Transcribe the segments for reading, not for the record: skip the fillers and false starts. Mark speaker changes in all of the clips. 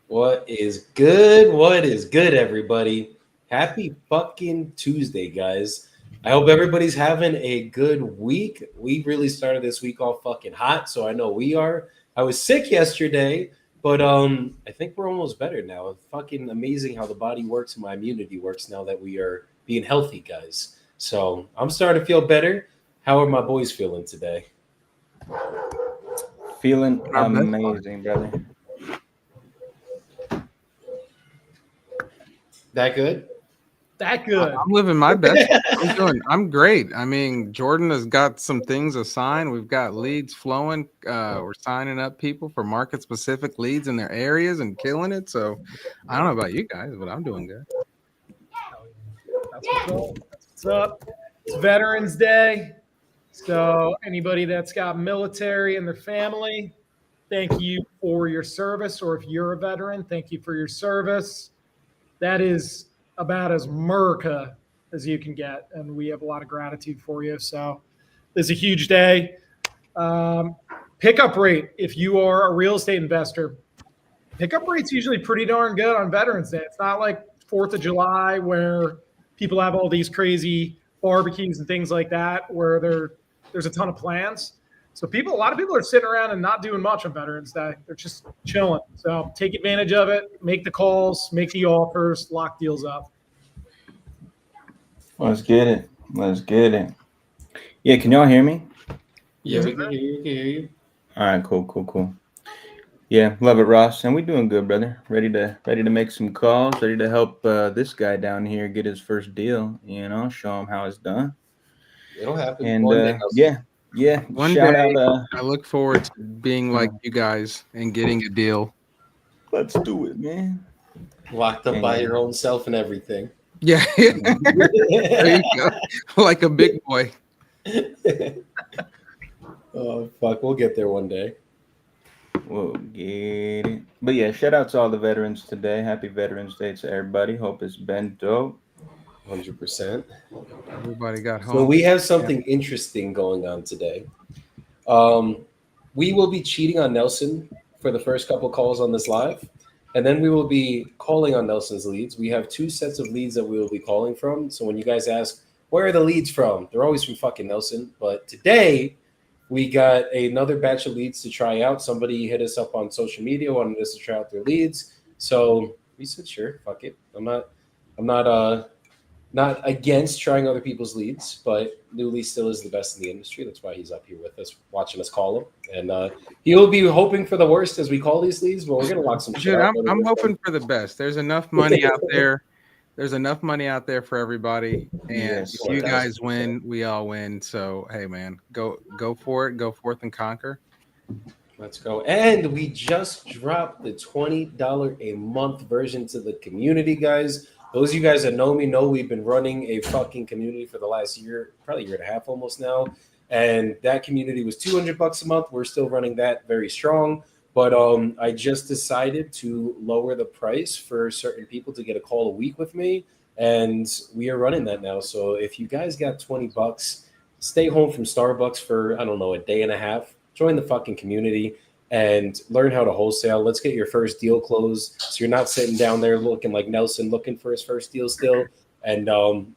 Speaker 1: What is good? What is good, everybody? Happy fucking Tuesday, guys. I hope everybody's having a good week. We really started this week off fucking hot, so I know we are. I was sick yesterday, but I think we're almost better now. It's fucking amazing how the body works and my immunity works now that we are being healthy, guys. So I'm starting to feel better. How are my boys feeling today?
Speaker 2: Feeling
Speaker 3: Our best
Speaker 2: amazing, brother.
Speaker 1: That good?
Speaker 4: That good.
Speaker 3: I'm living my best. I'm great. I mean, Jordan has got some things assigned. We've got leads flowing. We're signing up people for market specific leads in their areas and killing it. So I don't know about you guys, but I'm doing good.
Speaker 4: That's what's up. That's what's up. It's Veterans Day. So anybody that's got military in their family, thank you for your service. Or if you're a veteran, thank you for your service. That is about as America as you can get. And we have a lot of gratitude for you. So this is a huge day. Pickup rate, if you are a real estate investor, pickup rate's usually pretty darn good on Veterans Day. It's not like 4th of July where people have all these crazy barbecues and things like that where there's a ton of plans. So a lot of people are sitting around and not doing much on Veterans Day. They're just chilling. So take advantage of it, make the calls, make the offers, lock deals up.
Speaker 2: Let's get it. Let's get it. Yeah, can y'all hear me?
Speaker 1: Yeah, we can hear you. We can hear you.
Speaker 2: All right, cool. Yeah, love it, Ross. And we doing good, brother. Ready to make some calls. Ready to help this guy down here get his first deal. Show him how it's done.
Speaker 1: It'll happen.
Speaker 2: And
Speaker 1: One day,
Speaker 2: yeah.
Speaker 3: One
Speaker 2: Shout
Speaker 3: day,
Speaker 2: out.
Speaker 3: I look forward to being like you guys and getting a deal.
Speaker 2: Let's do it, man.
Speaker 1: locked up by your own self and everything.
Speaker 3: Yeah, there you go. Like a big boy.
Speaker 1: Oh fuck, we'll get there one day.
Speaker 2: We'll get it. But yeah, shout out to all the veterans today. Happy Veterans Day to everybody. Hope it's been dope.
Speaker 1: 100%.
Speaker 3: Everybody got home.
Speaker 1: So we have something interesting going on today. We will be cheating on Nelson for the first couple calls on this live, and then we will be calling on Nelson's leads. We have two sets of leads that we will be calling from. So when you guys ask, where are the leads from? They're always from fucking Nelson. But today we got another batch of leads to try out. Somebody hit us up on social media, wanted us to try out their leads. So we said, sure, fuck it. I'm not against trying other people's leads, but Newly still is the best in the industry. That's why he's up here with us, watching us call him. And he will be hoping for the worst as we call these leads, but we're going to lock some shit
Speaker 3: Dude,
Speaker 1: out.
Speaker 3: I'm hoping for the best. There's enough money out there. There's enough money out there for everybody. And
Speaker 2: Yes,
Speaker 3: if you guys
Speaker 1: 1000%.
Speaker 3: win, we all win. So, hey, man, go for it. Go forth and conquer.
Speaker 1: Let's go. And we just dropped the $20 a month version to the community, guys. Those of you guys that know me know we've been running a fucking community for the last year, probably year and a half almost now. And that community was $200 a month. We're still running that very strong. But I just decided to lower the price for certain people to get a call a week with me. And we are running that now. So if you guys got $20, stay home from Starbucks for, I don't know, a day and a half. Join the fucking community and learn how to wholesale. Let's get your first deal closed, so you're not sitting down there looking like Nelson, looking for his first deal still. And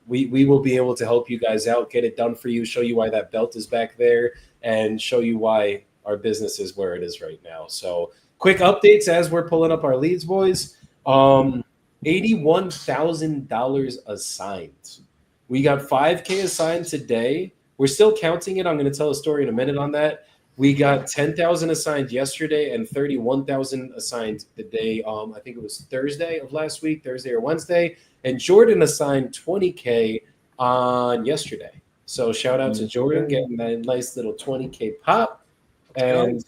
Speaker 1: we will be able to help you guys out, get it done for you, show you why that belt is back there, and show you why our business is where it is right now. So quick updates as we're pulling up our leads, boys. $81,000 assigned. We got 5K assigned today. We're still counting it. I'm going to tell a story in a minute on that. We got 10,000 assigned yesterday and 31,000 assigned the day. I think it was Thursday of last week, Thursday or Wednesday. And Jordan assigned 20K on yesterday. So shout out to Jordan getting that nice little 20K pop. And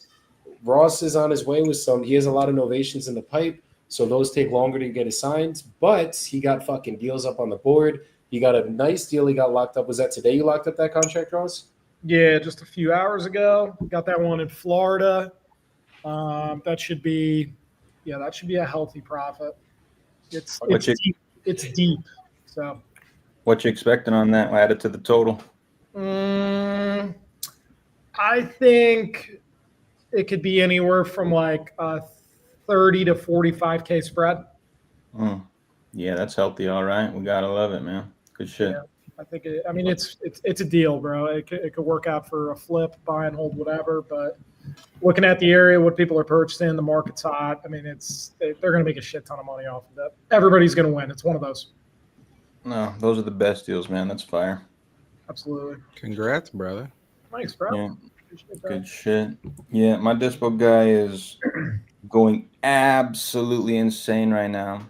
Speaker 1: Ross is on his way with he has a lot of novations in the pipe. So those take longer to get assigned, but he got fucking deals up on the board. He got a nice deal. He got locked up. Was that today you locked up that contract, Ross?
Speaker 4: Yeah, just a few hours ago. Got that one in Florida. That should be a healthy profit. It's deep. It's deep. So
Speaker 2: What you expecting on that added to the total?
Speaker 4: I think it could be anywhere from like 30 to 45K spread.
Speaker 2: Yeah, that's healthy. All right. We got to love it, man. Good shit.
Speaker 4: Yeah, I think it's a deal, bro. It could work out for a flip, buy and hold, whatever. But looking at the area, what people are purchasing, the market's hot. I mean, they're going to make a shit ton of money off of that. Everybody's going to win. It's one of those.
Speaker 2: No, those are the best deals, man. That's fire.
Speaker 4: Absolutely.
Speaker 3: Congrats, brother.
Speaker 4: Thanks, bro.
Speaker 2: Yeah,
Speaker 4: Appreciate that.
Speaker 2: good shit. Yeah, my dispo guy is going absolutely insane right now.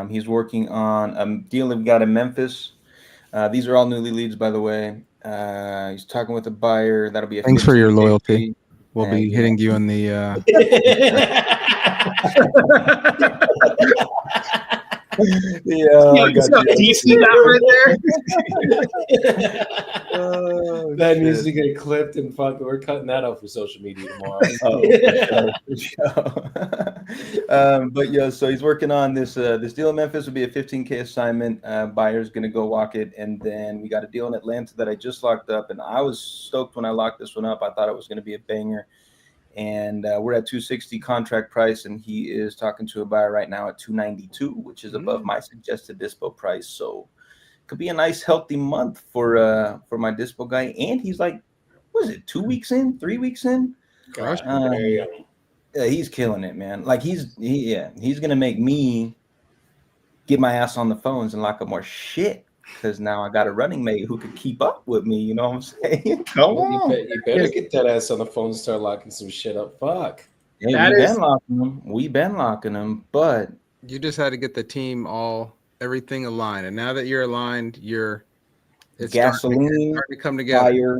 Speaker 2: He's working on a deal that we got in Memphis. These are all newly leads, by the way. He's talking with a buyer. That'll be a
Speaker 3: Thanks for your
Speaker 2: 15K
Speaker 3: loyalty.
Speaker 2: fee.
Speaker 3: We'll be hitting you in the.
Speaker 2: Yeah, I got you.
Speaker 4: DC right there.
Speaker 1: That needs to get clipped and fucking. We're cutting that out for social media tomorrow.
Speaker 2: For sure. But yeah, so he's working on this. This deal in Memphis will be a 15K assignment. Buyer's gonna go walk it, and then we got a deal in Atlanta that I just locked up, and I was stoked when I locked this one up. I thought it was gonna be a banger. And we're at 260 contract price, and he is talking to a buyer right now at 292, which is above my suggested dispo price. So could be a nice healthy month for my dispo guy. And he's like, what is it, 2 weeks in, 3 weeks in? Yeah, he's killing it, man. Like he's gonna make me get my ass on the phones and lock up more shit. Because now I got a running mate who could keep up with me. You know what I'm saying? Come on.
Speaker 1: You better get that ass on the phone and start locking some shit up. Fuck.
Speaker 2: Yeah, we've been locking them, but
Speaker 3: You just had to get the team everything aligned, and now that you're aligned, it's
Speaker 2: gasoline,
Speaker 3: starting to come together.
Speaker 2: fire.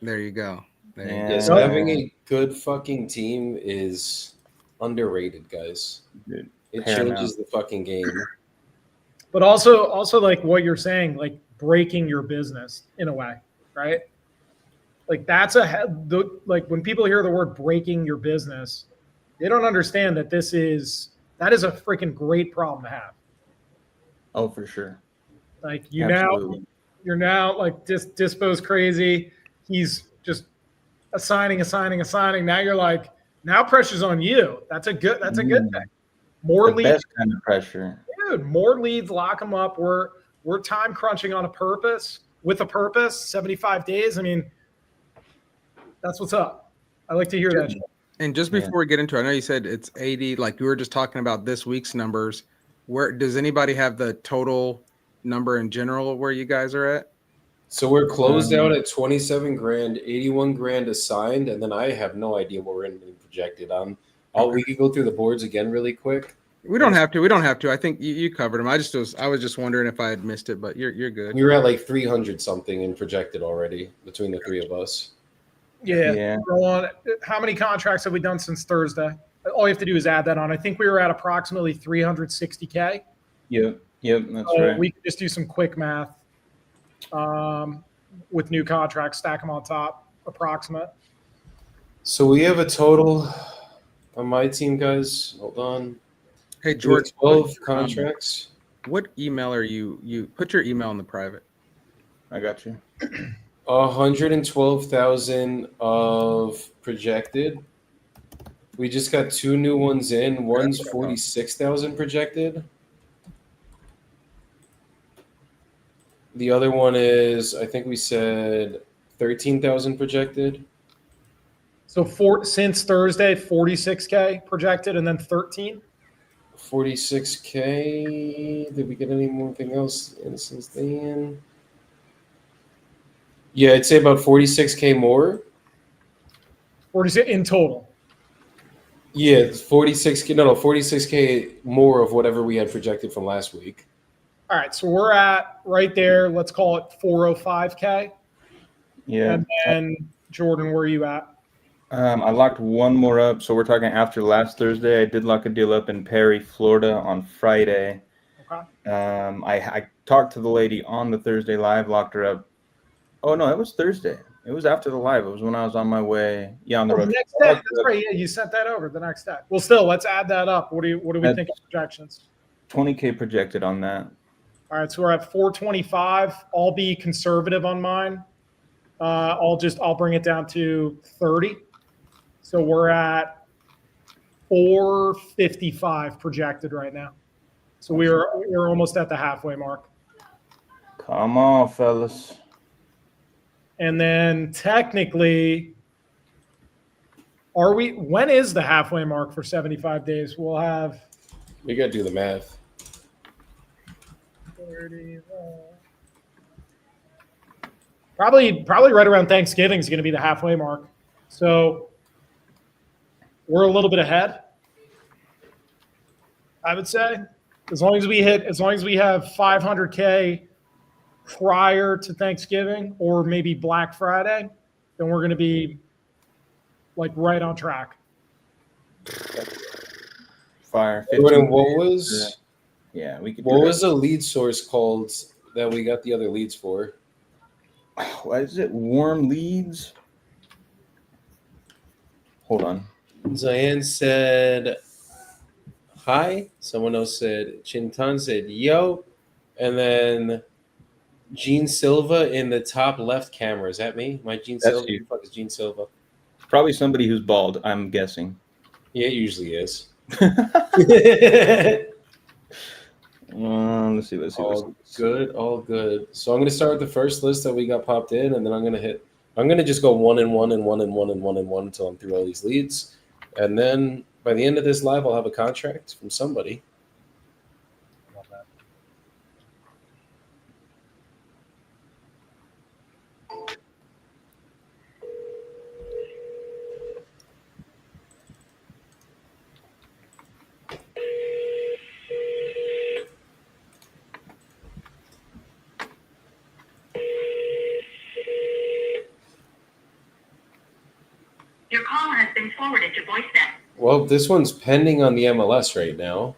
Speaker 3: There you go. There you
Speaker 2: Yeah.
Speaker 3: go.
Speaker 1: Yes, having a good fucking team is underrated, guys.
Speaker 2: Dude,
Speaker 1: It
Speaker 2: paramount.
Speaker 1: changes the fucking game.
Speaker 4: But also like what you're saying, like breaking your business in a way, right? Like like when people hear the word breaking your business, they don't understand that that is a freaking great problem to have.
Speaker 2: Oh, for sure.
Speaker 4: Like
Speaker 2: Absolutely.
Speaker 4: you're now like Dispo's crazy. He's just assigning. Now you're like, now pressure's on you. That's a good thing. More
Speaker 2: The
Speaker 4: leads.
Speaker 2: best kind of pressure.
Speaker 4: Dude, more leads, lock them up. We're time crunching on a purpose, with a purpose, 75 days. I mean, that's what's up. I like to hear that shit.
Speaker 3: And just before we get into it, I know you said it's 80, like you were just talking about this week's numbers. Where does anybody have the total number in general of where you guys are at?
Speaker 1: So we're closed out at 27 grand, 81 grand assigned, and then I have no idea what we're going to be projected on. We could go through the boards again really quick.
Speaker 3: We don't have to. I think you covered them. I was just wondering if I had missed it, but you're good.
Speaker 1: We were at like 300 something and projected already between the three of us.
Speaker 4: Yeah. Go on. How many contracts have we done since Thursday? All you have to do is add that on. I think we were at approximately 360K.
Speaker 2: Yep, that's
Speaker 4: So
Speaker 2: right.
Speaker 4: we could just do some quick math with new contracts, stack them on top, approximate.
Speaker 1: So we have a total on my team, guys. Hold on.
Speaker 3: Hey, George,
Speaker 1: 12 contracts.
Speaker 3: What email are you put your email in the private?
Speaker 2: I got you.
Speaker 1: 112,000 of projected. We just got two new ones in. One's 46,000 projected. The other one is, I think we said 13,000 projected.
Speaker 4: So since Thursday, 46K projected, and then 13.
Speaker 1: 46K. Did we get anything else in since then? Yeah, I'd say about 46K more.
Speaker 4: 46 in total.
Speaker 1: Yeah, 46K. No, 46K more of whatever we had projected from last week.
Speaker 4: All right, so we're at right there. Let's call it 405K.
Speaker 2: Yeah.
Speaker 4: And then Jordan, where are you at?
Speaker 2: I locked one more up. So we're talking after last Thursday. I did lock a deal up in Perry, Florida on Friday.
Speaker 4: Okay.
Speaker 2: I talked to the lady on the Thursday live, locked her up. Oh, no, it was Thursday. It was after the live. It was when I was on my way. Yeah, on the road.
Speaker 4: The next day. That's right. Yeah, you sent that over the next day. Well, still, let's add that up. What do we think of projections?
Speaker 2: 20K projected on that.
Speaker 4: All right, so we're at 425. I'll be conservative on mine. I'll bring it down to 30. So we're at 455 projected right now. So we're almost at the halfway mark.
Speaker 2: Come on, fellas.
Speaker 4: And then technically, when is the halfway mark for 75 days? We'll have
Speaker 1: We got to do the math.
Speaker 4: 30, probably right around Thanksgiving is going to be the halfway mark. So we're a little bit ahead, I would say. As long as we have 500K prior to Thanksgiving or maybe Black Friday, then we're going to be like right on track.
Speaker 2: Fire.
Speaker 1: Jordan, what was
Speaker 2: we could.
Speaker 1: What was the lead source called that we got the other leads for?
Speaker 2: What is it? Warm leads. Hold on.
Speaker 1: Zayan said hi. Someone else said Chintan said yo, and then Gene Silva in the top left camera. Is that me? My Gene
Speaker 2: That's
Speaker 1: Silva?
Speaker 2: you.
Speaker 1: Who the fuck is Gene Silva?
Speaker 2: Probably somebody who's bald, I'm guessing.
Speaker 1: Yeah, it usually is.
Speaker 2: Let's see.
Speaker 1: All good. So I'm gonna start with the first list that we got popped in, and then I'm gonna just go 1 and 1 and 1 and 1 and 1 and 1 until I'm through all these leads. And then by the end of this live, I'll have a contract from somebody.
Speaker 4: Love that.
Speaker 5: Your call has been forwarded to voicemail.
Speaker 1: Well, this one's pending on the MLS right now.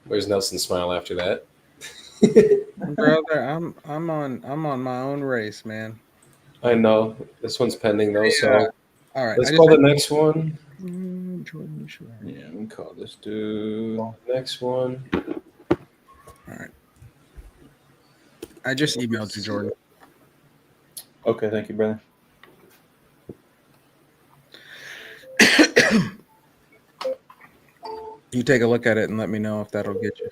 Speaker 1: Where's Nelson's smile after that?
Speaker 3: Brother, I'm on my own race, man.
Speaker 1: I know this one's pending though. So
Speaker 3: All right,
Speaker 1: let's call the next one.
Speaker 2: Yeah, we can call this dude.
Speaker 1: Next one.
Speaker 3: All right. I just emailed you, Jordan.
Speaker 2: Okay, thank you, brother.
Speaker 3: You take a look at it and let me know if that'll get you.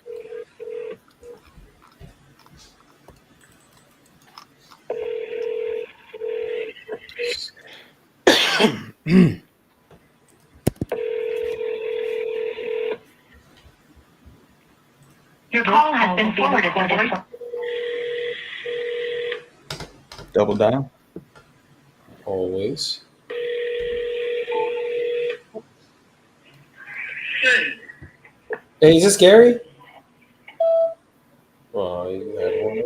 Speaker 5: Your call has been forwarded to voicemail.
Speaker 2: Double dial.
Speaker 1: Always. Hey, is this Gary? Oh, you had one of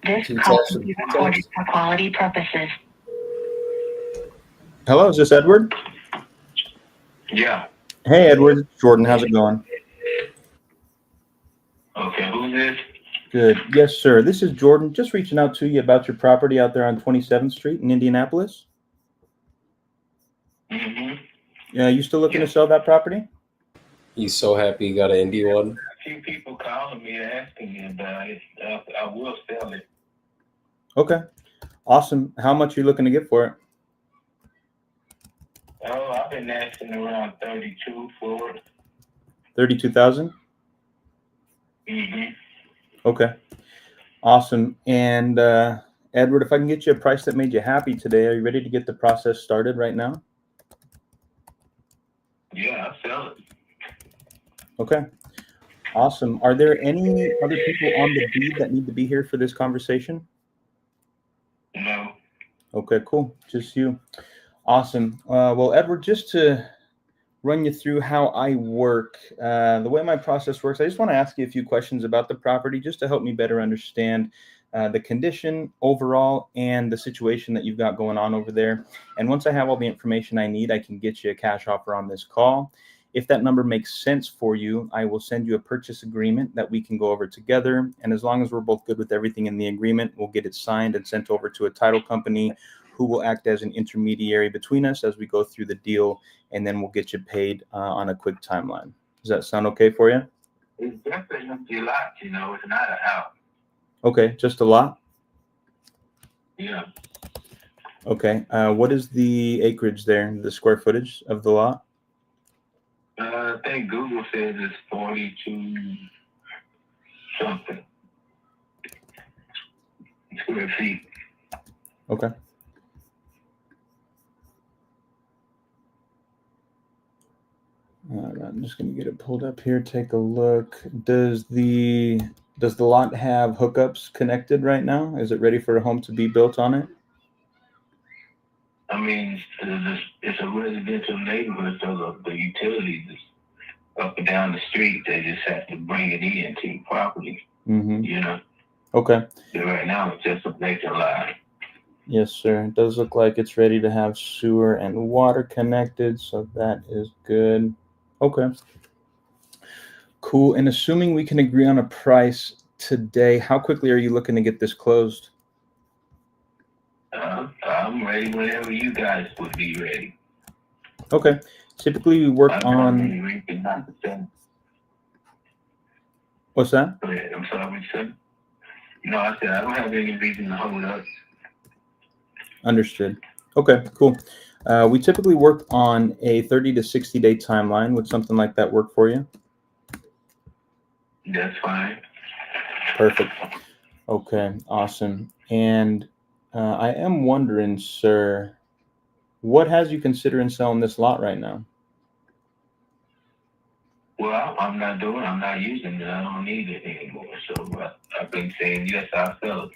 Speaker 1: those.
Speaker 5: This call will be recorded for quality purposes.
Speaker 2: Hello, is this Edward?
Speaker 6: Yeah.
Speaker 2: Hey, Edward. It's Jordan. How's it going?
Speaker 6: Okay, who's this?
Speaker 2: Good. Yes, sir. This is Jordan. Just reaching out to you about your property out there on 27th Street in Indianapolis.
Speaker 6: Mm-hmm.
Speaker 2: Yeah, you still looking to sell that property?
Speaker 1: He's so happy he got an indie one.
Speaker 6: A few people calling me asking me about it. I will sell it.
Speaker 2: Okay. Awesome. How much are you looking to get for it?
Speaker 6: Oh, I've been asking around 32 for it.
Speaker 2: 32,000?
Speaker 6: Mm-hmm.
Speaker 2: Okay. Awesome. And Edward, if I can get you a price that made you happy today, are you ready to get the process started right now?
Speaker 6: Yeah, I'll sell it.
Speaker 2: Okay. Awesome. Are there any other people on the deed that need to be here for this conversation?
Speaker 6: No.
Speaker 2: Okay, cool. Just you. Awesome. Well, Edward, just to run you through how I work, the way my process works, I just want to ask you a few questions about the property just to help me better understand the condition overall and the situation that you've got going on over there. And once I have all the information I need, I can get you a cash offer on this call. If that number makes sense for you, I will send you a purchase agreement that we can go over together. And as long as we're both good with everything in the agreement, we'll get it signed and sent over to a title company who will act as an intermediary between us as we go through the deal, and then we'll get you paid on a quick timeline. Does that sound okay for you?
Speaker 6: It's just an empty lot, it's not a house.
Speaker 2: Okay, just a lot?
Speaker 6: Yeah.
Speaker 2: Okay. What is the acreage there, the square footage of the lot?
Speaker 6: I think Google says it's 42 something square feet.
Speaker 2: Okay. I'm just gonna get it pulled up here. Take a look. Does the lot have hookups connected right now? Is it ready for a home to be built on it?
Speaker 6: I mean, it's a residential neighborhood, so the utilities is up and down the street. They just have to bring it in to the property.
Speaker 2: Mm-hmm.
Speaker 6: You know.
Speaker 2: Okay.
Speaker 6: So right now it's just a vacant lot.
Speaker 2: Yes, sir. It does look like it's ready to have sewer and water connected, so that is good. Okay. Cool. And assuming we can agree on a price today, how quickly are you looking to get this closed?
Speaker 6: I'm ready whenever you guys would be ready.
Speaker 2: Okay. Typically, we work
Speaker 6: I don't have
Speaker 2: on.
Speaker 6: any reason not to sell.
Speaker 2: What's that?
Speaker 6: Go ahead. I'm sorry, what you said? No, I said I don't have any reason to hold up.
Speaker 2: Understood. Okay, cool. We typically work on a 30 to 60 day timeline. Would something like that work for you?
Speaker 6: That's fine.
Speaker 2: Perfect. Okay, awesome. And I am wondering, sir, what has you considering selling this lot right now?
Speaker 6: Well, I'm not using it. I don't need it anymore. So I've been saying, yes, I'll sell it.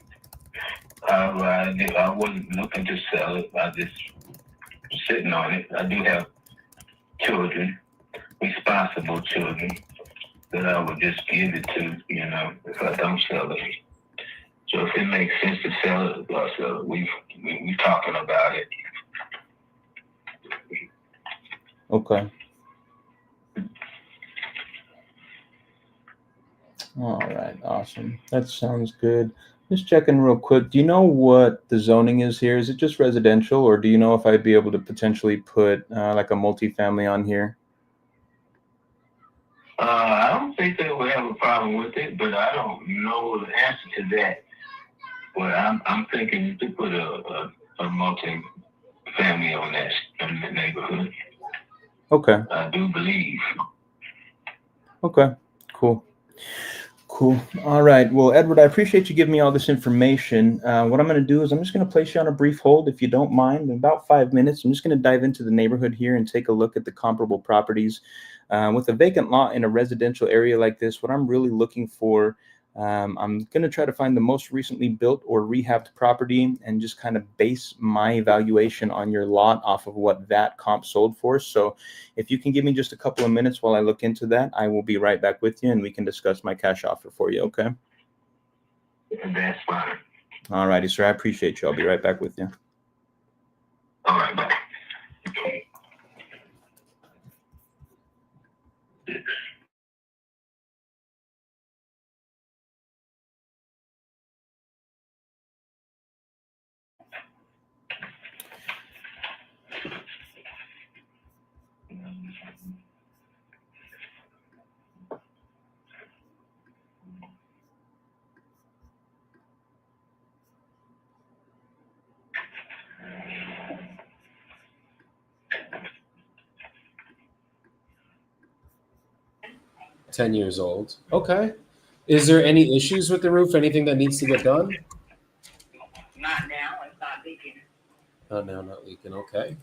Speaker 6: I wasn't looking to sell it. I just sitting on it. I do have children, responsible children, that I would just give it to, if I don't sell it. So if it makes sense to sell it, I'll sell it. We talking about it.
Speaker 2: Okay. All right, awesome. That sounds good. Just checking real quick. Do you know what the zoning is here? Is it just residential, or do you know if I'd be able to potentially put like a multifamily on here?
Speaker 6: I don't think they would have a problem with it, but I don't know the answer to that. But I'm thinking to put a multi-family on that in the neighborhood.
Speaker 2: Okay.
Speaker 6: I do believe.
Speaker 2: Okay. Cool. Cool. All right. Well, Edward, I appreciate you giving me all this information. What I'm going to do is I'm just going to place you on a brief hold, if you don't mind. In about 5 minutes, I'm just going to dive into the neighborhood here and take a look at the comparable properties. With a vacant lot in a residential area like this, what I'm really looking for, I'm going to try to find the most recently built or rehabbed property and just kind of base my evaluation on your lot off of what that comp sold for. So if you can give me just a couple of minutes while I look into that, I will be right back with you and we can discuss my cash offer for you. Okay.
Speaker 6: That's fine.
Speaker 2: All righty, sir. I appreciate you. I'll be right back with you.
Speaker 6: All right, bye.
Speaker 1: 10 years old. Okay. Is there any issues with the roof? Anything that needs to get done?
Speaker 5: Not now, it's not leaking.
Speaker 1: Oh, no, not leaking. Okay.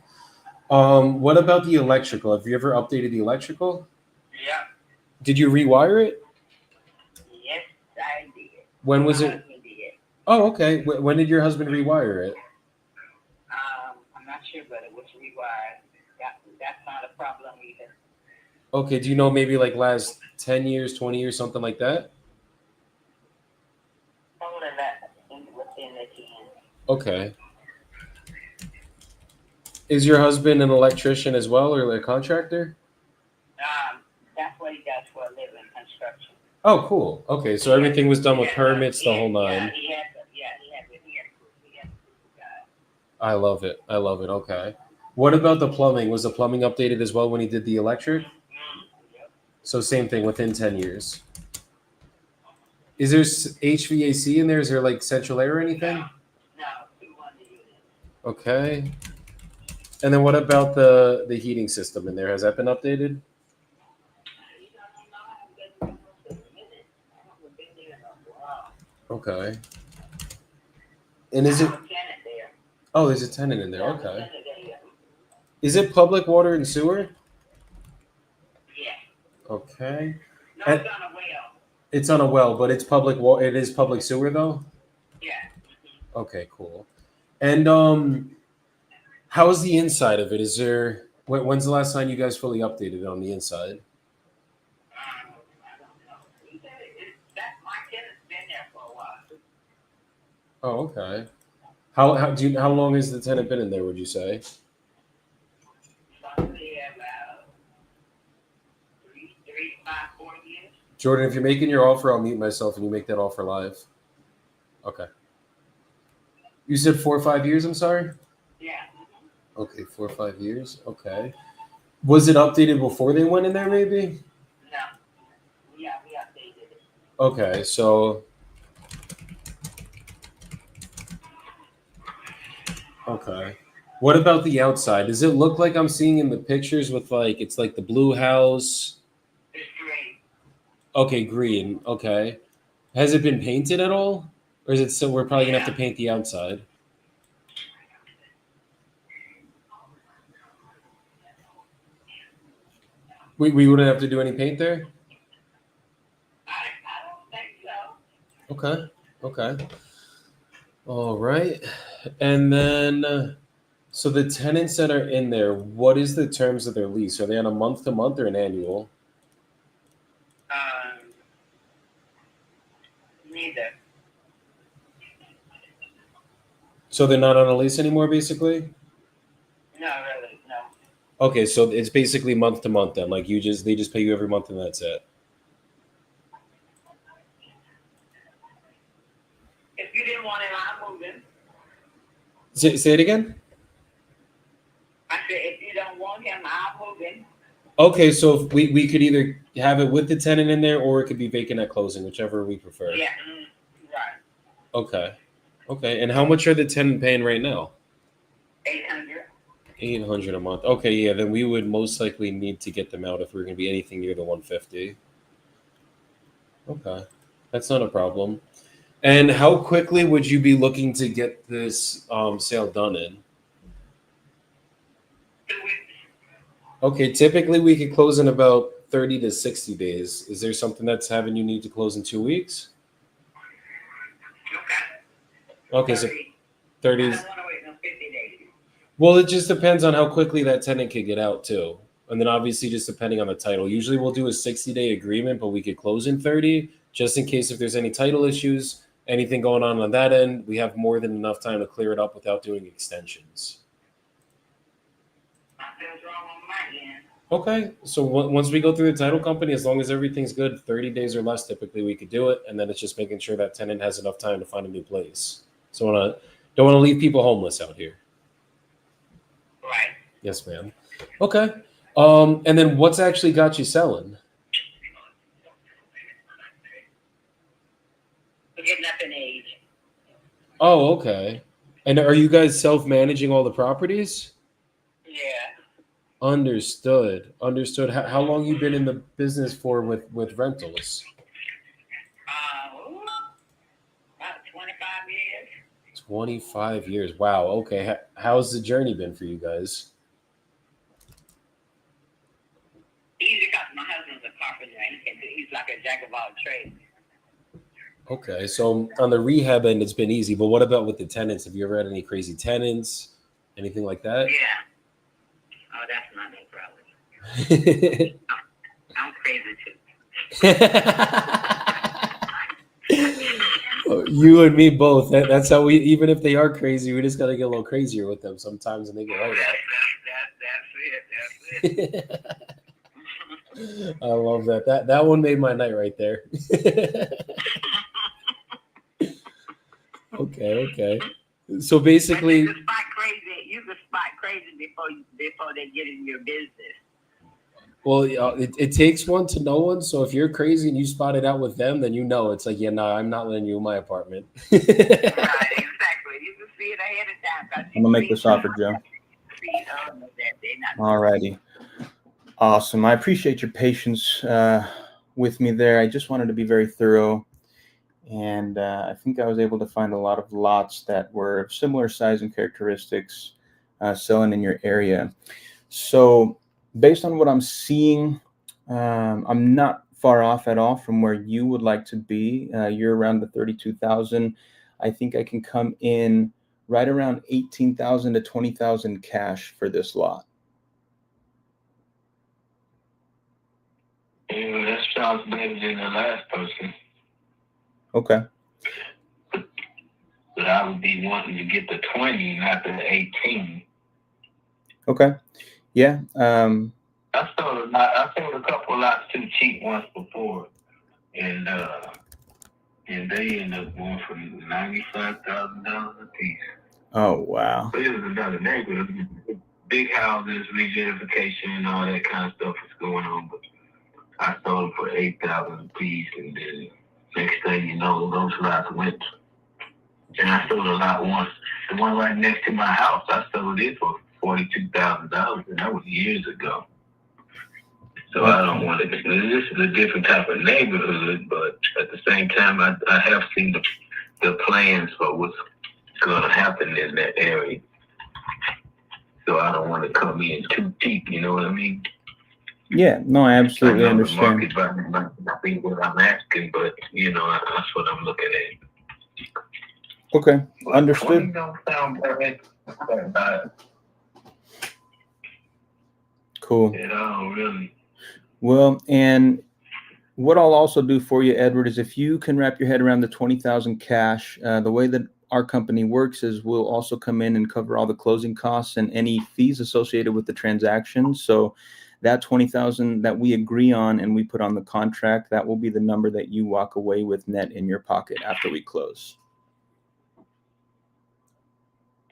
Speaker 1: What about the electrical? Have you ever updated the electrical?
Speaker 5: Yeah,
Speaker 1: Did you rewire it?
Speaker 5: yes, I did.
Speaker 1: When was
Speaker 5: My
Speaker 1: it?
Speaker 5: husband did.
Speaker 1: Oh, okay. When did your husband rewire it?
Speaker 5: I'm not sure, but it was rewired. That's not a problem either.
Speaker 1: Okay. Do you know maybe like last 10 years, 20 years, something like that?
Speaker 5: All of that within the 10.
Speaker 1: Okay. Is your husband an electrician as well or a contractor?
Speaker 5: That's what he does for a living, construction.
Speaker 1: Oh, cool. Okay. So everything was done with permits, the whole
Speaker 5: Yeah,
Speaker 1: nine.
Speaker 5: he had
Speaker 1: I love it. I love it. Okay. What about the plumbing? Was the plumbing updated as well when he did the electric? So same thing within 10 years. Is there HVAC in there? Is there like central air or anything?
Speaker 5: No,
Speaker 1: Okay. And then what about the heating system in there? Has that been updated? Okay. And is it? Oh, there's a tenant in there. Okay. Is it public water and sewer?
Speaker 5: Yeah.
Speaker 1: Okay.
Speaker 5: No,
Speaker 1: And
Speaker 5: it's on a well.
Speaker 1: it's on a well, but it's public water. It is public sewer though.
Speaker 5: Yeah.
Speaker 1: Okay, cool. And how's the inside of it? Is there? When's the last time you guys fully updated it on the inside?
Speaker 5: I don't know. He said that my tenant's been there for a while.
Speaker 1: Oh, okay. How long has the tenant been in there? Would you say?
Speaker 5: Probably about 4 years.
Speaker 1: Jordan, if you're making your offer, I'll mute myself and you make that offer live. Okay. You said 4 or 5 years, I'm sorry?
Speaker 5: Yeah.
Speaker 1: Okay, 4 or 5 years. Okay. Was it updated before they went in there, maybe?
Speaker 5: No. Yeah, we updated it.
Speaker 1: Okay, so. Okay. What about the outside? Does it look like I'm seeing in the pictures with like, it's like the blue house?
Speaker 5: It's great.
Speaker 1: Okay, green. Okay. Has it been painted at all? Or is it still, we're probably gonna have to paint the outside? We wouldn't have to do any paint there?
Speaker 5: I don't think so.
Speaker 1: Okay. Okay. All right. And then, so the tenants that are in there, what is the terms of their lease? Are they on a month to month or an annual?
Speaker 5: Neither.
Speaker 1: So they're not on a lease anymore, basically?
Speaker 5: No, really, no.
Speaker 1: Okay, so it's basically month to month then. Like they just pay you every month and that's it.
Speaker 5: If you didn't want him, I'm moving.
Speaker 1: Say it again?
Speaker 5: I said, if you don't want him, I'm moving.
Speaker 1: Okay, so if we could either have it with the tenant in there or it could be vacant at closing, whichever we prefer.
Speaker 5: Yeah, right.
Speaker 1: Okay. Okay, and how much are the tenant paying right now?
Speaker 5: 800.
Speaker 1: 800 a month. Okay, yeah, then we would most likely need to get them out if we're going to be anything near the 150. Okay, that's not a problem. And how quickly would you be looking to get this sale done in?
Speaker 5: 2 weeks.
Speaker 1: Okay, typically we could close in about 30 to 60 days. Is there something that's having you need to close in 2 weeks?
Speaker 5: Okay.
Speaker 1: Okay, so 30
Speaker 5: I
Speaker 1: is.
Speaker 5: don't want to wait no 50 days.
Speaker 1: Well, it just depends on how quickly that tenant could get out too. And then obviously just depending on the title. Usually we'll do a 60-day agreement, but we could close in 30 just in case if there's any title issues, anything going on that end, we have more than enough time to clear it up without doing extensions.
Speaker 5: Nothing's wrong on my end.
Speaker 1: Okay, so once we go through the title company, as long as everything's good, 30 days or less, typically we could do it. And then it's just making sure that tenant has enough time to find a new place. So don't want to leave people homeless out here.
Speaker 5: Right.
Speaker 1: Yes, ma'am. Okay. And then what's actually got you selling?
Speaker 5: We're getting up in age.
Speaker 1: Oh, okay. And are you guys self-managing all the properties?
Speaker 5: Yeah.
Speaker 1: Understood. Understood. How long you been in the business for with rentals?
Speaker 5: About 25 years.
Speaker 1: 25 years. Wow. Okay. How's the journey been for you guys?
Speaker 5: Easy because my husband's a carpenter and he's like a jack of all trades.
Speaker 1: Okay. So on the rehab end, it's been easy. But what about with the tenants? Have you ever had any crazy tenants? Anything like that?
Speaker 5: Yeah. Oh, that's not no problem. I'm crazy too.
Speaker 1: You and me both. That's how we. Even if they are crazy, we just gotta get a little crazier with them sometimes, and they get right
Speaker 5: That's it.
Speaker 1: I love that. That one made my night right there. Okay. So basically,
Speaker 5: You can spot crazy before they get in your business.
Speaker 1: well, it takes one to know one. So if you're crazy and you spot it out with them, then you know it's like, yeah, no, I'm not letting you in my apartment.
Speaker 5: Right, exactly. You can see it ahead of time. 'Cause
Speaker 2: I'm gonna make this offer, Joe.
Speaker 5: see, that they're not.
Speaker 2: All righty. Awesome. I appreciate your patience with me there. I just wanted to be very thorough. And I think I was able to find a lot of lots that were of similar size and characteristics selling in your area. So based on what I'm seeing, I'm not far off at all from where you would like to be. You're around the 32,000. I think I can come in right around 18,000 to 20,000 cash for this lot.
Speaker 6: Yeah, that sounds better than the last person.
Speaker 2: Okay.
Speaker 6: But I would be wanting to get the 20, not the 18.
Speaker 2: Okay. Yeah.
Speaker 6: I sold a couple of lots too cheap once before, and they ended up going for $95,000 a piece.
Speaker 2: Oh, wow.
Speaker 6: But it was another neighborhood, big houses, regentrification, and all that kind of stuff was going on. But I sold them for $8,000 a piece, and then next thing you know, those lots went. And I sold a lot once. The one right next to my house, I sold it for $42,000, and that was years ago. So I don't want to. This is a different type of neighborhood, but at the same time, I have seen the plans for what's going to happen in that area. So I don't want to come in too cheap. You know what I mean?
Speaker 2: Yeah. No, I absolutely
Speaker 6: I know
Speaker 2: understand.
Speaker 6: the market might not be what I'm asking, but that's what I'm looking at.
Speaker 2: Okay.
Speaker 6: But
Speaker 2: Understood.
Speaker 6: 20 don't sound bad.
Speaker 2: Cool.
Speaker 6: At all, really.
Speaker 2: Well, and what I'll also do for you, Edward, is if you can wrap your head around the 20,000 cash, the way that our company works is we'll also come in and cover all the closing costs and any fees associated with the transaction. So that 20,000 that we agree on and we put on the contract, that will be the number that you walk away with net in your pocket after we close.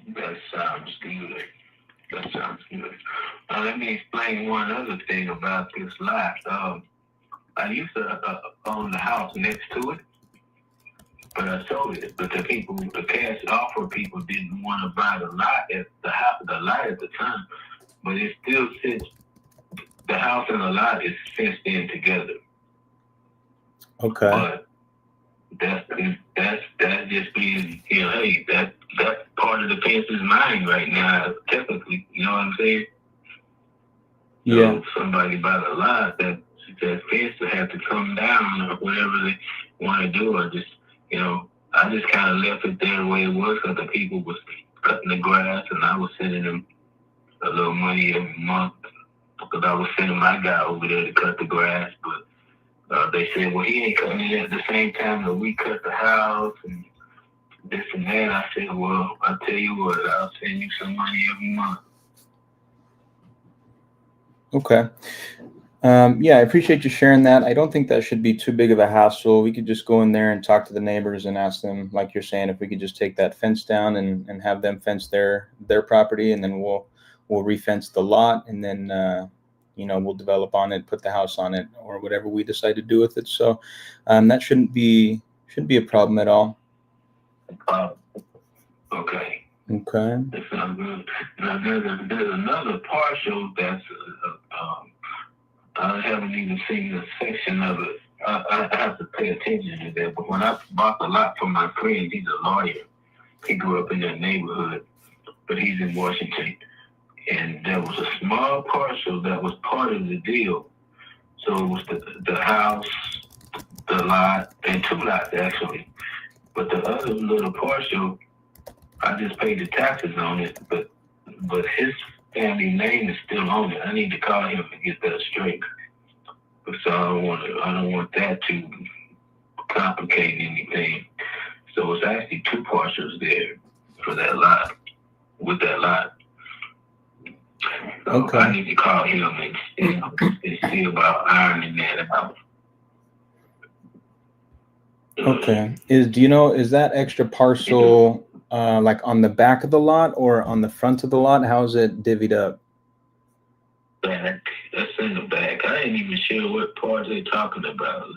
Speaker 6: That sounds good. That sounds good. Now, let me explain one other thing about this lot. I used to own the house next to it, but I sold it. But the cash offer people didn't want to buy the lot at the lot at the time. But it still sits. The house and the lot is fenced in together.
Speaker 2: Okay.
Speaker 6: But that's just being, hey, that part of the fence is mine right now, technically. You know what I'm saying?
Speaker 2: Yeah.
Speaker 6: So if somebody buy the lot, that fence will have to come down or whatever they want to do, or just, I just kind of left it there the way it was because the people was cutting the grass and I was sending them a little money every month because I was sending my guy over there to cut the grass, but they said, well, he ain't cutting it at the same time that we cut the house and this and that. I said, well, I'll tell you what, I'll send you some money every month.
Speaker 2: Okay. Yeah, I appreciate you sharing that. I don't think that should be too big of a hassle. We could just go in there and talk to the neighbors and ask them, like you're saying, if we could just take that fence down and have them fence their property, and then we'll refence the lot, and then we'll develop on it, put the house on it, or whatever we decide to do with it. So that shouldn't be a problem at all.
Speaker 6: Okay.
Speaker 2: Okay.
Speaker 6: That sounds good. Now, there's another partial that's I haven't even seen a section of it. I have to pay attention to that. But when I bought the lot from my friend, he's a lawyer. He grew up in that neighborhood, but he's in Washington. And there was a small parcel that was part of the deal. So it was the house, the lot, and two lots actually. But the other little parcel, I just paid the taxes on it, but his family name is still on it. I need to call him and get that straight. So I don't want that to complicate anything. So it's actually two parcels there for that lot, with that lot. So
Speaker 2: Okay.
Speaker 6: I need to call him and see about ironing that out.
Speaker 2: Okay. Is that extra parcel like on the back of the lot or on the front of the lot? How is it divvied up?
Speaker 6: That's in the back. I ain't even sure what part they're talking about.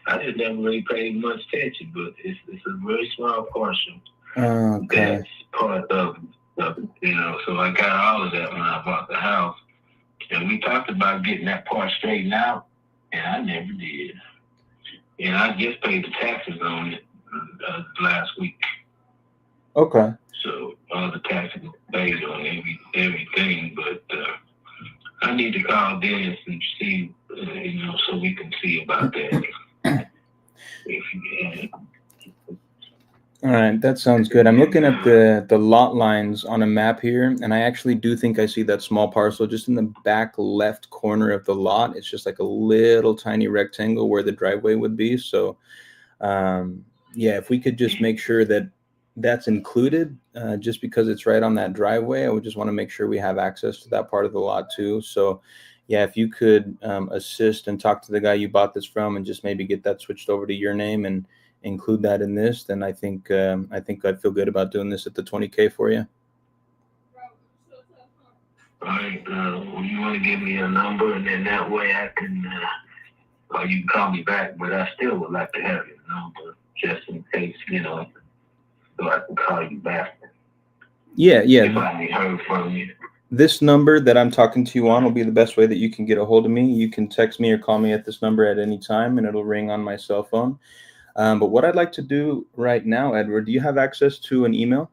Speaker 6: I just never really paid much attention, but it's a very small portion.
Speaker 2: Okay.
Speaker 6: That's part of so I got all of that when I bought the house. And we talked about getting that part straightened out, and I never did. And I just paid the taxes on it last week.
Speaker 2: Okay.
Speaker 6: So all the taxes paid on everything, but I need to call Dennis and see, so we can see about that.
Speaker 2: All right, that sounds good. I'm looking at the lot lines on a map here, and I actually do think I see that small parcel just in the back left corner of the lot. It's just like a little tiny rectangle where the driveway would be. So, yeah, if we could just make sure that that's included, just because it's right on that driveway, I would just want to make sure we have access to that part of the lot too. So, yeah, if you could assist and talk to the guy you bought this from, and just maybe get that switched over to your name and include that in this, then I think I'd feel good about doing this at the $20K for you.
Speaker 6: All right, you want to give me a number, and then that way I can, or you can call me back, but I still would like to have your number just in case, so I can call you back.
Speaker 2: Yeah.
Speaker 6: If I ain't heard from you.
Speaker 2: This number that I'm talking to you on will be the best way that you can get a hold of me. You can text me or call me at this number at any time, and it'll ring on my cell phone. But what I'd like to do right now, Edward, do you have access to an email?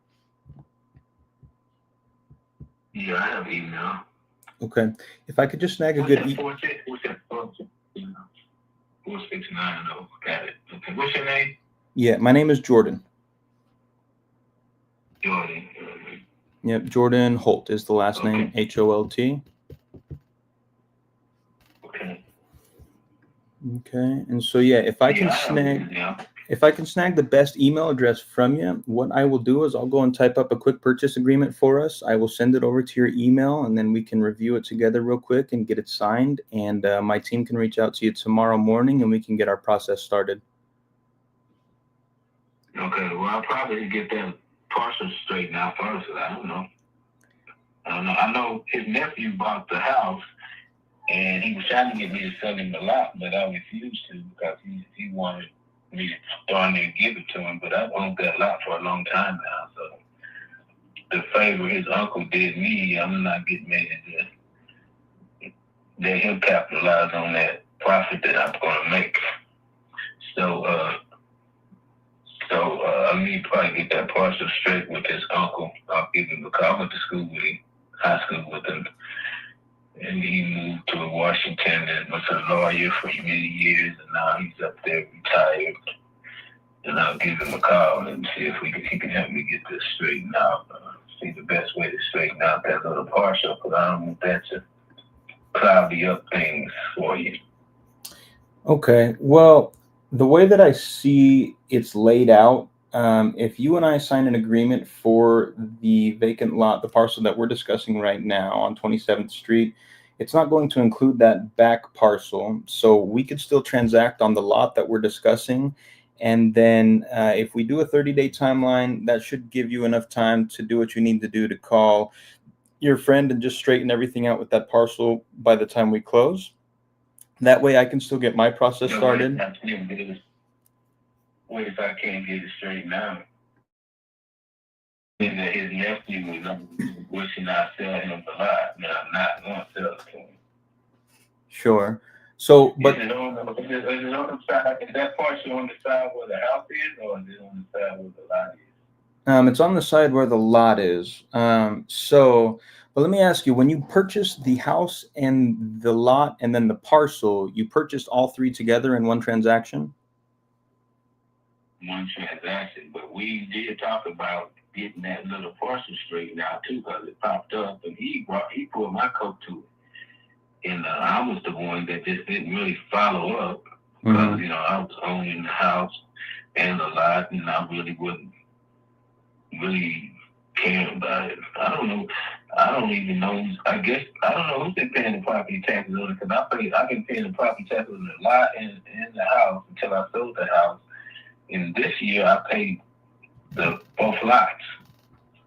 Speaker 6: Yeah, I have email.
Speaker 2: Okay. If I could just snag a good
Speaker 6: 4690. Got it. Okay. What's your name?
Speaker 2: Yeah, my name is Jordan.
Speaker 6: Jordan.
Speaker 2: Yep, Jordan Holt is the last name, Holt.
Speaker 6: Okay.
Speaker 2: Okay, and so yeah, if I can snag the best email address from you, what I will do is I'll go and type up a quick purchase agreement for us. I will send it over to your email, and then we can review it together real quick and get it signed. And my team can reach out to you tomorrow morning, and we can get our process started.
Speaker 6: Okay, well, I'll probably get that parcel straightened out first. I don't know. I know his nephew bought the house, and he was trying to get me to sell him the lot, but I refused to because he wanted me to darn near give it to him. But I've owned that lot for a long time now, so the favor his uncle did me, I'm not getting ready to let him capitalize on that profit that I'm going to make. So I need to probably get that parcel straight with his uncle. I'll give him a call. I went to school with him, high school with him. And he moved to Washington and was a lawyer for many years, and now he's up there retired. And I'll give him a call and see if he can help me get this straightened out. See the best way to straighten out that little parcel, because I don't want that to cloudy up things for you.
Speaker 2: Okay, well, the way that I see it's laid out, if you and I sign an agreement for the vacant lot, the parcel that we're discussing right now on 27th Street, it's not going to include that back parcel. So we could still transact on the lot that we're discussing. And then if we do a 30-day timeline, that should give you enough time to do what you need to do to call your friend and just straighten everything out with that parcel by the time we close. That way I can still get my process started.
Speaker 6: What if I can't get it straightened out? And that his nephew was wishing I sell him the lot, and I'm not going to sell it to him.
Speaker 2: Sure. So, but
Speaker 6: is it on the side? Is that parcel on the side where the house is, or is it on the side where the lot is?
Speaker 2: It's on the side where the lot is. But let me ask you, when you purchased the house and the lot and then the parcel, you purchased all three together in one transaction?
Speaker 6: One transaction, but we did talk about getting that little parcel straightened out too, because it popped up and he pulled my coat to it. And I was the one that just didn't really follow up because, I was owning the house and the lot, and I really wasn't really caring about it. I don't know. I don't even know. I guess I don't know who's been paying the property taxes on it, because I've been paying the property taxes on the lot and the house until I sold the house. And this year I paid both lots,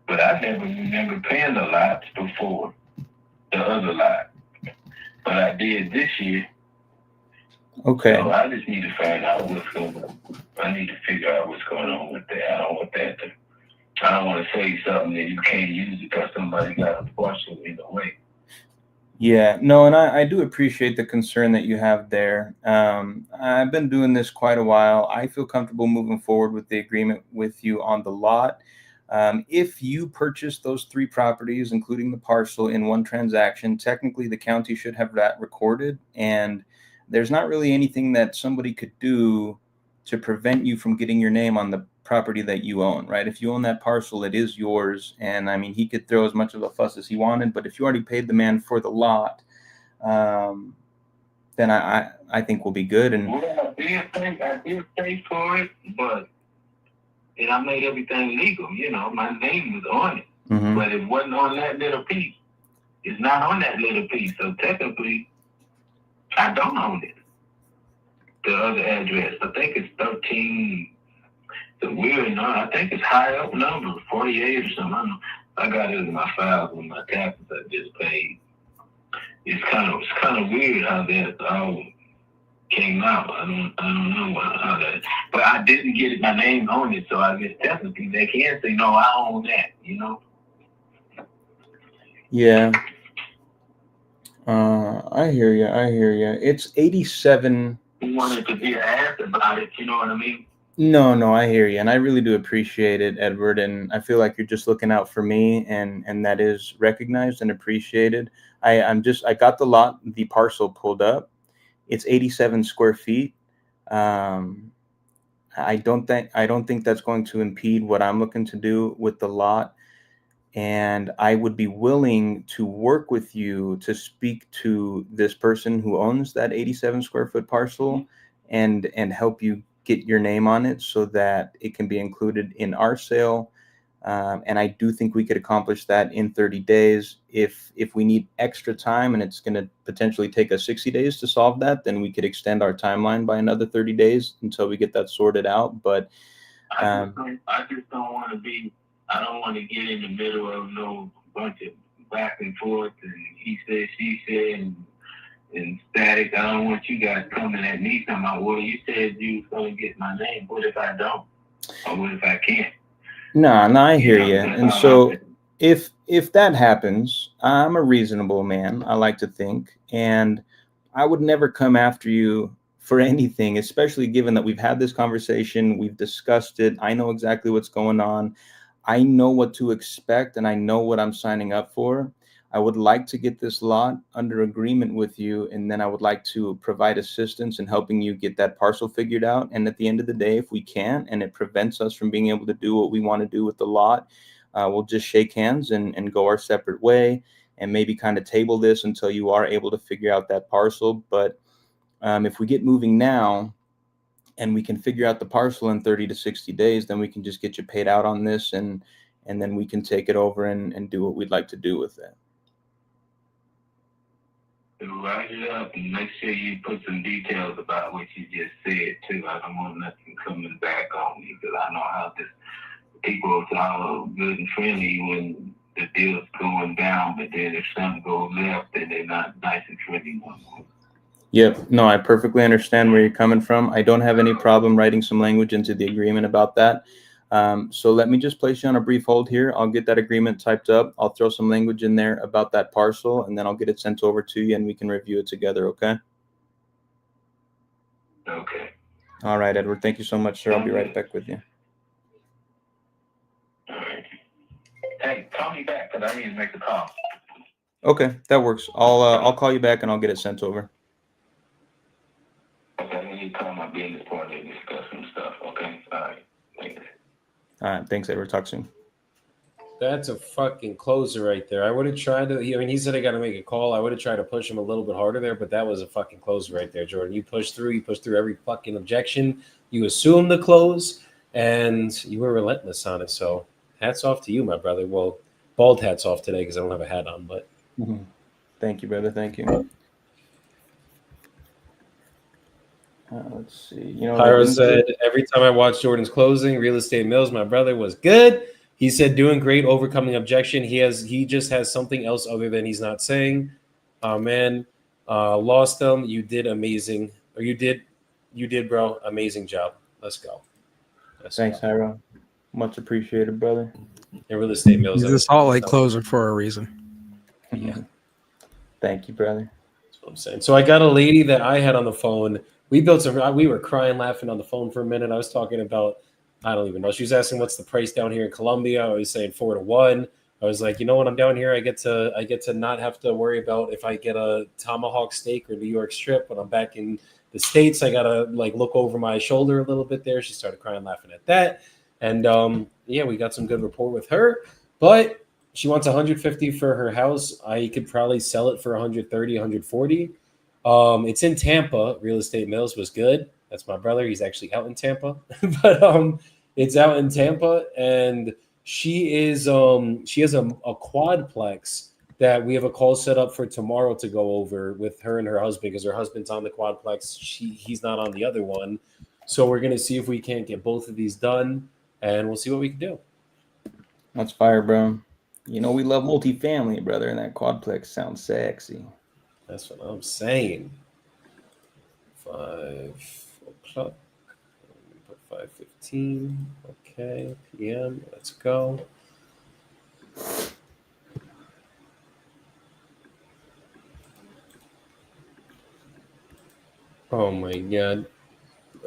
Speaker 6: but I never remember paying the lots before the other lot. But I did this year.
Speaker 2: Okay.
Speaker 6: So I just need to find out what's going on. I need to figure out what's going on with that. I don't want that to I don't want to say something that you can't use because somebody got a portion in the way.
Speaker 2: Yeah, no, and I do appreciate the concern that you have there. I've been doing this quite a while. I feel comfortable moving forward with the agreement with you on the lot. If you purchase those 3 properties, including the parcel, in one transaction, technically the county should have that recorded, and there's not really anything that somebody could do to prevent you from getting your name on the property that you own, right? If you own that parcel, it is yours. And I mean, he could throw as much of a fuss as he wanted, but if you already paid the man for the lot, then I think we'll be good. And
Speaker 6: Well, I did pay for it, but and I made everything legal. You know, my name was on it, but it wasn't on that little piece. It's not on that little piece, so technically, I don't own it. The other address, I think it's 13. The weird number, I think it's high up number, 48 or something. I don't know. I got it in my files with my taxes I just paid. It's kind of weird how that all came out. I don't know how that. But I didn't get my name on it, so I guess technically they can say no, I own that. You know.
Speaker 2: yeah, I hear you. It's 87.
Speaker 6: You wanted to be asked about it. You know what I mean?
Speaker 2: No, I hear you, and I really do appreciate it, Edward. And I feel like you're just looking out for me, and that is recognized and appreciated. I got the parcel pulled up. It's 87 square feet. I don't think that's going to impede what I'm looking to do with the lot. And I would be willing to work with you to speak to this person who owns that 87 square foot parcel and help you get your name on it so that it can be included in our sale. And I do think we could accomplish that in 30 days. If we need extra time and it's going to potentially take us 60 days to solve that, then we could extend our timeline by another 30 days until we get that sorted out. But
Speaker 6: I just don't want to be. I don't want to get in the middle of no bunch of back and forth and he said, she said, and static. I don't want you guys coming at me talking about, well, you said you was going to get my name. What if I don't? Or what if I can't?
Speaker 2: No, I hear you. And so if that happens, I'm a reasonable man, I like to think, and I would never come after you for anything, especially given that we've had this conversation, we've discussed it, I know exactly what's going on. I know what to expect and I know what I'm signing up for. I would like to get this lot under agreement with you, and then I would like to provide assistance in helping you get that parcel figured out. And at the end of the day, if we can't and it prevents us from being able to do what we want to do with the lot, we'll just shake hands and go our separate way and maybe kind of table this until you are able to figure out that parcel. But if we get moving now, and we can figure out the parcel in 30 to 60 days, then we can just get you paid out on this, and then we can take it over and do what we'd like to do with it.
Speaker 6: Write it up and make sure you put some details about what you just said too. I don't want nothing coming back on me because I know how this people are all good and friendly when the deal's going down, but then if something goes left, then they're not nice and friendly no more.
Speaker 2: Yep. No, I perfectly understand where you're coming from. I don't have any problem writing some language into the agreement about that. So let me just place you on a brief hold here. I'll get that agreement typed up. I'll throw some language in there about that parcel, and then I'll get it sent over to you and we can review it together. Okay.
Speaker 6: Okay.
Speaker 2: All right, Edward. Thank you so much, sir. I'll be right back with you.
Speaker 6: All right. Hey, call me back because I need to make a call.
Speaker 2: Okay, that works. I'll call you back and I'll get it sent over.
Speaker 6: Okay, I need to call my business partner and discuss some stuff. Okay. All right. Thanks.
Speaker 2: All right. Thanks, Edward. Talk soon.
Speaker 1: That's a fucking closer right there. I would have tried to. I mean, he said I got to make a call. I would have tried to push him a little bit harder there, but that was a fucking closer right there, Jordan. You pushed through. You pushed through every fucking objection. You assumed the close, and you were relentless on it. So, hats off to you, my brother. Well, bald hats off today because I don't have a hat on. But
Speaker 2: thank you, brother. Thank you. Let's see.
Speaker 1: Pyro said, every time I watch Jordan's closing, Real Estate Mills, my brother was good. He said, doing great, overcoming objection. He just has something else other than he's not saying. Man, lost them. You did amazing. Or you did, bro. Amazing job. Let's go.
Speaker 2: Thanks, Pyro. Much appreciated, brother.
Speaker 1: And real estate mails.
Speaker 3: He's a Salt Lake closer for a reason.
Speaker 1: Yeah.
Speaker 2: Thank you, brother.
Speaker 1: That's what I'm saying. So I got a lady that I had on the phone. We were crying, laughing on the phone for a minute. I was talking about, I don't even know. She was asking what's the price down here in Colombia. I was saying 4 to 1. I was like, when I'm down here, I get to not have to worry about if I get a tomahawk steak or New York strip. When I'm back in the States, I gotta look over my shoulder a little bit there. She started crying, laughing at that. And we got some good rapport with her. But she wants 150 for her house. I could probably sell it for 130, 140. It's in Tampa. Real Estate Mills was good. That's my brother. He's actually out in Tampa, but it's out in Tampa, and she has a quadplex that we have a call set up for tomorrow to go over with her and her husband because her husband's on the quadplex. He's not on the other one, so we're gonna see if we can't get both of these done, and we'll see what we can do.
Speaker 2: That's fire, bro. We love multifamily, brother, and that quadplex sounds sexy.
Speaker 1: That's what I'm saying. 5 o'clock. Put 5:15. Okay, PM. Let's go. Oh my god.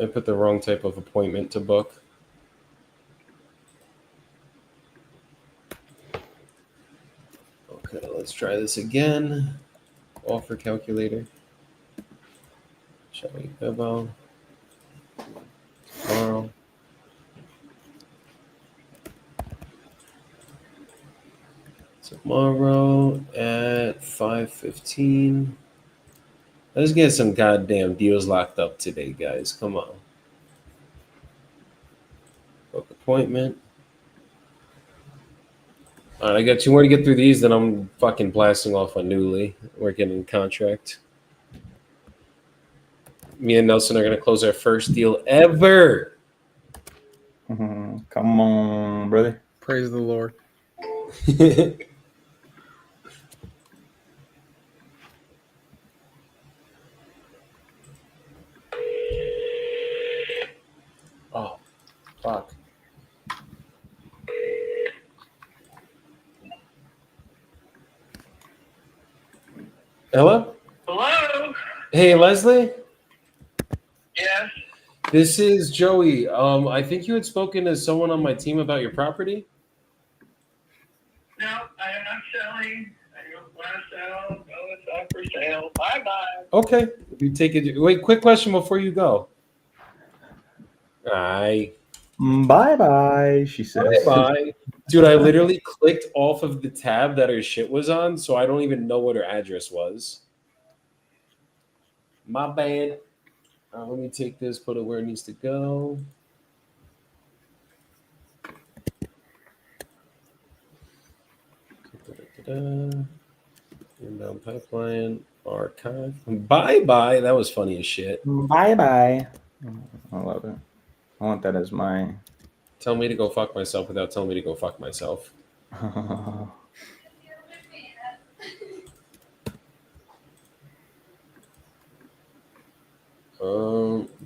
Speaker 1: I put the wrong type of appointment to book. Okay, let's try this again. Offer calculator. Shall we go tomorrow? Tomorrow at 5:15. Let's get some goddamn deals locked up today, guys. Come on. Book appointment. All right, I got 2 more to get through these, then I'm fucking blasting off on Newly. We're getting a contract. Me and Nelson are going to close our first deal ever.
Speaker 2: Come on, brother.
Speaker 3: Praise the Lord.
Speaker 1: Oh, fuck. Hello?
Speaker 6: Hello?
Speaker 1: Hey, Leslie?
Speaker 6: Yes?
Speaker 1: This is Joey. I think you had spoken to someone on my team about your property.
Speaker 6: No, I am not selling. I don't want to sell. No, it's up for sale. Bye-bye.
Speaker 1: Okay. You take it. Wait, quick question before you go. Aye.
Speaker 2: Bye-bye, she says.
Speaker 1: Bye. Dude, I literally clicked off of the tab that her shit was on, so I don't even know what her address was. My bad. Let me take this, put it where it needs to go. Inbound pipeline, archive. Bye-bye. That was funny as shit.
Speaker 2: Bye-bye. I love it. I want that as my...
Speaker 1: Tell me to go fuck myself without telling me to go fuck myself.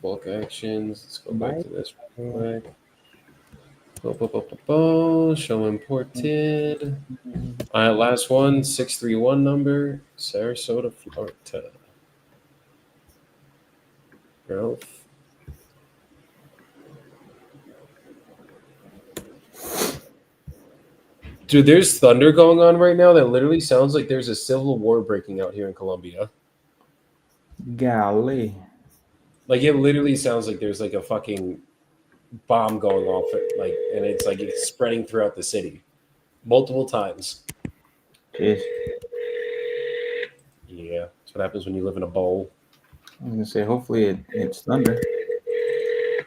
Speaker 1: Bulk actions. Let's go back to this real quick. Show imported. All right, last one, 631 number, Sarasota, Florida. Growth. Dude, there's thunder going on right now that literally sounds like there's a civil war breaking out here in Colombia.
Speaker 2: Golly.
Speaker 1: Like, it literally sounds like there's like a fucking bomb going off, and it's spreading throughout the city multiple times.
Speaker 2: Jeez.
Speaker 1: Yeah, that's what happens when you live in a bowl.
Speaker 2: I was gonna say, hopefully it's thunder.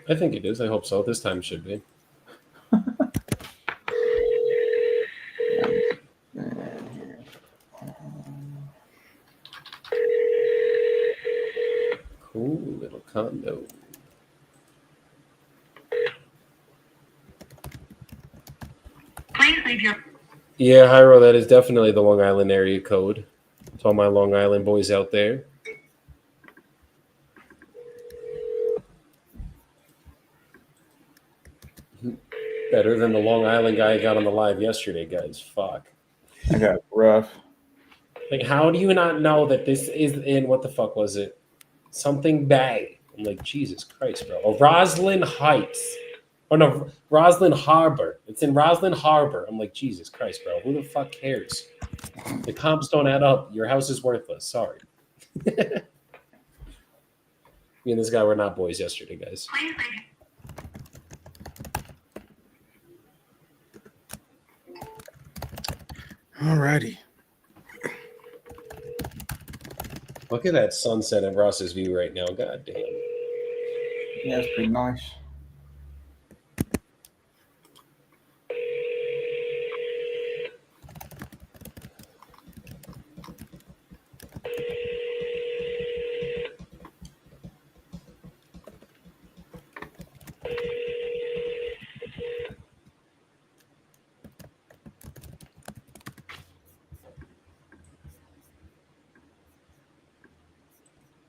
Speaker 1: I think it is. I hope so. This time it should be. Cool little condo.
Speaker 5: Please leave your.
Speaker 1: Yeah, Hyro, that is definitely the Long Island area code. To all my Long Island boys out there. Better than the Long Island guy I got on the live yesterday, guys. Fuck.
Speaker 2: I got rough.
Speaker 1: Like, how do you not know that this is in what the fuck was it? Something Bay. I'm like, Jesus Christ, bro. Oh, Roslyn Heights. Oh no, Roslyn Harbor. It's in Roslyn Harbor. I'm like, Jesus Christ, bro. Who the fuck cares? The comps don't add up. Your house is worthless. Sorry. Me and this guy were not boys yesterday, guys.
Speaker 3: Alrighty.
Speaker 1: Look at that sunset at Ross's View right now. God damn.
Speaker 2: Yeah, it's pretty nice.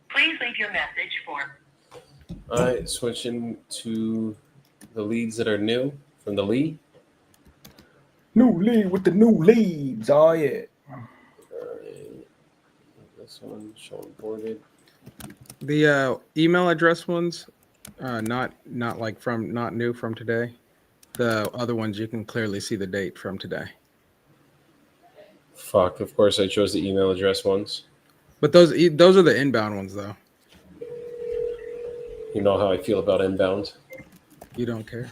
Speaker 5: Please leave your message for.
Speaker 1: All right, switching to the leads that are new from the lead.
Speaker 2: New lead with the new leads. Oh yeah.
Speaker 1: All right. This one showing boarded.
Speaker 3: The email address ones, not new from today. The other ones you can clearly see the date from today.
Speaker 1: Fuck, of course I chose the email address ones.
Speaker 3: But those are the inbound ones though.
Speaker 1: You know how I feel about inbound.
Speaker 3: You don't care.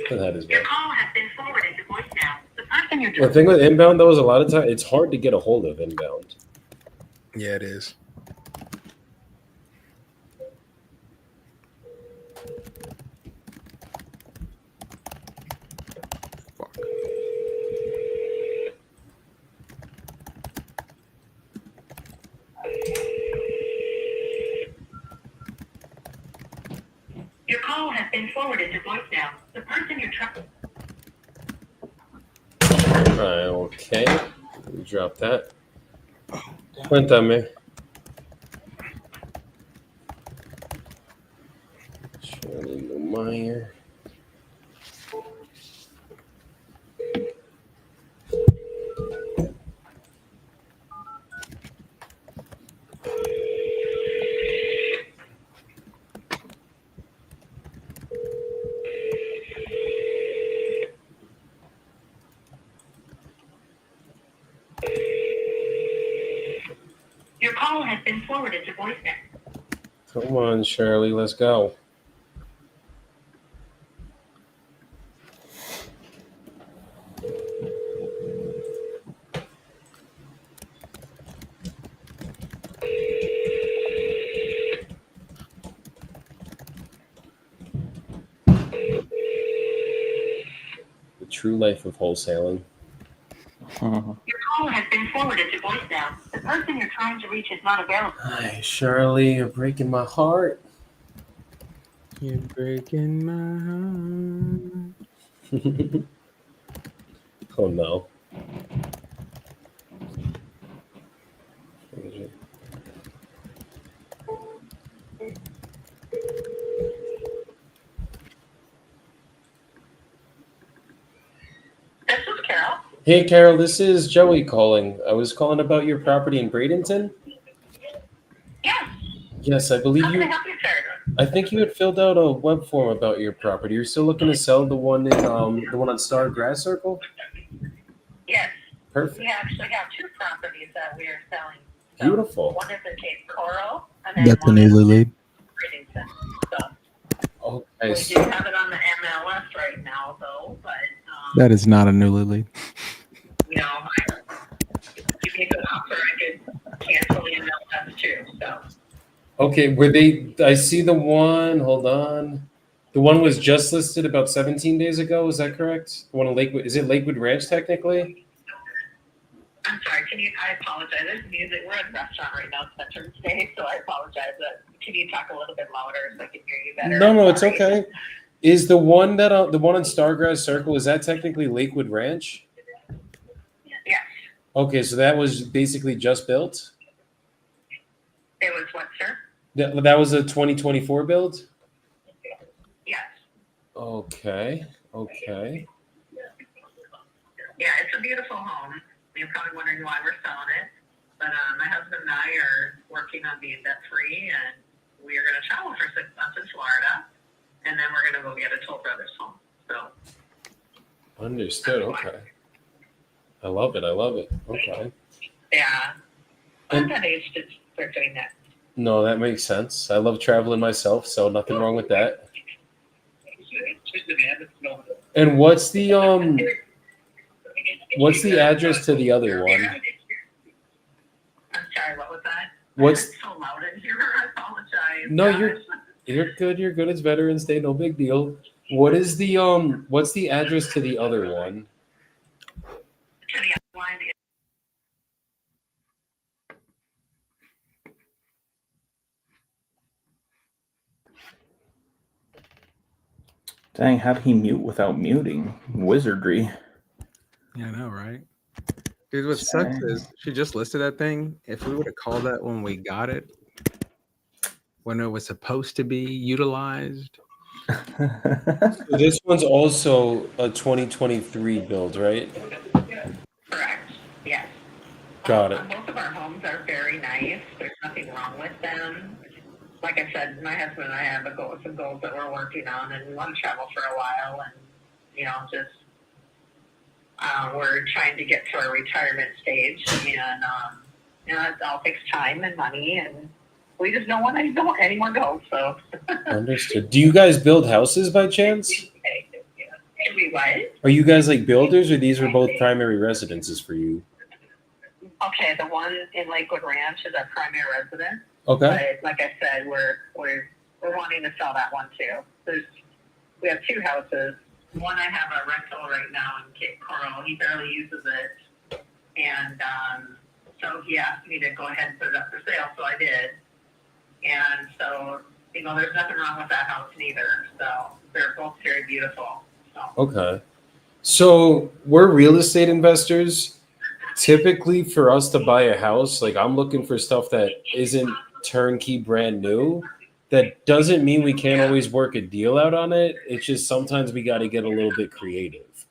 Speaker 1: That is
Speaker 5: Your
Speaker 1: bad.
Speaker 5: call has been forwarded to voicemail. The person you're
Speaker 1: The thing with inbound though is a lot of time it's hard to get a hold of inbound.
Speaker 3: Yeah, it is. Fuck.
Speaker 5: Your call has been forwarded to voicemail. The person you're trying.
Speaker 1: Alright, okay. Let me drop that. Cuéntame. Shirley Meyer.
Speaker 5: Your call has been forwarded to voicemail.
Speaker 1: Come on, Shirley, let's go. The true life of wholesaling.
Speaker 5: Your call has been forwarded to voicemail. The person you're trying to reach is not available.
Speaker 1: Hi, Shirley, you're breaking my heart.
Speaker 3: You're breaking my heart.
Speaker 1: Oh no.
Speaker 5: This is Carol.
Speaker 1: Hey, Carol, this is Joey calling. I was calling about your property in Bradenton.
Speaker 5: Yes.
Speaker 1: Yes, I believe
Speaker 5: How can I
Speaker 1: you.
Speaker 5: help you, sir?
Speaker 1: I think you had filled out a web form about your property. You're still looking to sell the one in the one on Star Grass Circle.
Speaker 5: Yes.
Speaker 1: Perfect.
Speaker 5: We actually have two properties that we are selling. So
Speaker 1: Beautiful.
Speaker 5: one is in Cape Coral, and then
Speaker 3: That's the
Speaker 5: one
Speaker 3: new
Speaker 5: is
Speaker 3: lead.
Speaker 5: in Bradenton. So
Speaker 1: Okay.
Speaker 5: we
Speaker 1: So,
Speaker 5: do have it on the MLS right now, though. But
Speaker 3: That is not a new lead.
Speaker 5: you know, give me a good offer, I could cancel the MLS too. So
Speaker 1: okay, were they? I see the one. Hold on. The one was just listed about 17 days ago. Is that correct? The one in Lakewood. Is it Lakewood Ranch technically?
Speaker 5: I'm sorry. I apologize. There's music. We're at a restaurant right now, it's Veterans Day, so I apologize. Can you talk a little bit louder so I can hear you better?
Speaker 1: No,
Speaker 5: I'm
Speaker 1: it's
Speaker 5: sorry.
Speaker 1: okay. Is the one that the one on Stargrass Circle, is that technically Lakewood Ranch?
Speaker 5: Yes.
Speaker 1: Okay, so that was basically just built.
Speaker 5: It was what, sir?
Speaker 1: That was a 2024 build.
Speaker 5: Yes.
Speaker 1: Okay.
Speaker 5: Yeah, it's a beautiful home. You're probably wondering why we're selling it. But my husband and I are working on being debt free, and we are going to travel for 6 months in Florida, and then we're going to go get a Toll Brothers home. So
Speaker 1: Understood. Okay. I love it. Okay.
Speaker 5: yeah, I'm
Speaker 1: And
Speaker 5: that age to start doing that.
Speaker 1: no, that makes sense. I love traveling myself, so nothing wrong with that. And what's the address to the other one?
Speaker 5: I'm sorry, what was that?
Speaker 1: What's
Speaker 5: It's so loud in here. I apologize.
Speaker 1: No,
Speaker 5: guys.
Speaker 1: you're good. You're good. It's Veterans Day. No big deal. What's the address to the other one?
Speaker 5: To the other one,
Speaker 2: Dang, how did he mute without muting? Wizardry.
Speaker 3: Yeah, I know, right? Dude, what sucks is she just listed that thing. If we would have called that when we got it, when it was supposed to be utilized.
Speaker 1: So this one's also a 2023 build, right?
Speaker 5: correct. Yes.
Speaker 1: Got it.
Speaker 5: Both of our homes are very nice. There's nothing wrong with them. Like I said, my husband and I have some goals that we're working on, and we want to travel for a while, and just we're trying to get to our retirement stage, and it all takes time and money, and we just don't want any more goals. So
Speaker 1: Understood. Do you guys build houses by chance?
Speaker 5: Should we what?
Speaker 1: Are you guys like builders, or these were both primary residences for you?
Speaker 5: Okay, the one in Lakewood Ranch is our primary residence.
Speaker 1: Okay.
Speaker 5: But like I said, we're wanting to sell that one too. We have two houses. One I have a rental right now in Cape Coral. He barely uses it, and so he asked me to go ahead and put it up for sale. So I did, and so there's nothing wrong with that house neither. So they're both very beautiful. So.
Speaker 1: Okay. So we're real estate investors. Typically, for us to buy a house, like I'm looking for stuff that isn't turnkey brand new. That doesn't mean we can't always work a deal out on it. It's just sometimes we got to get a little bit creative.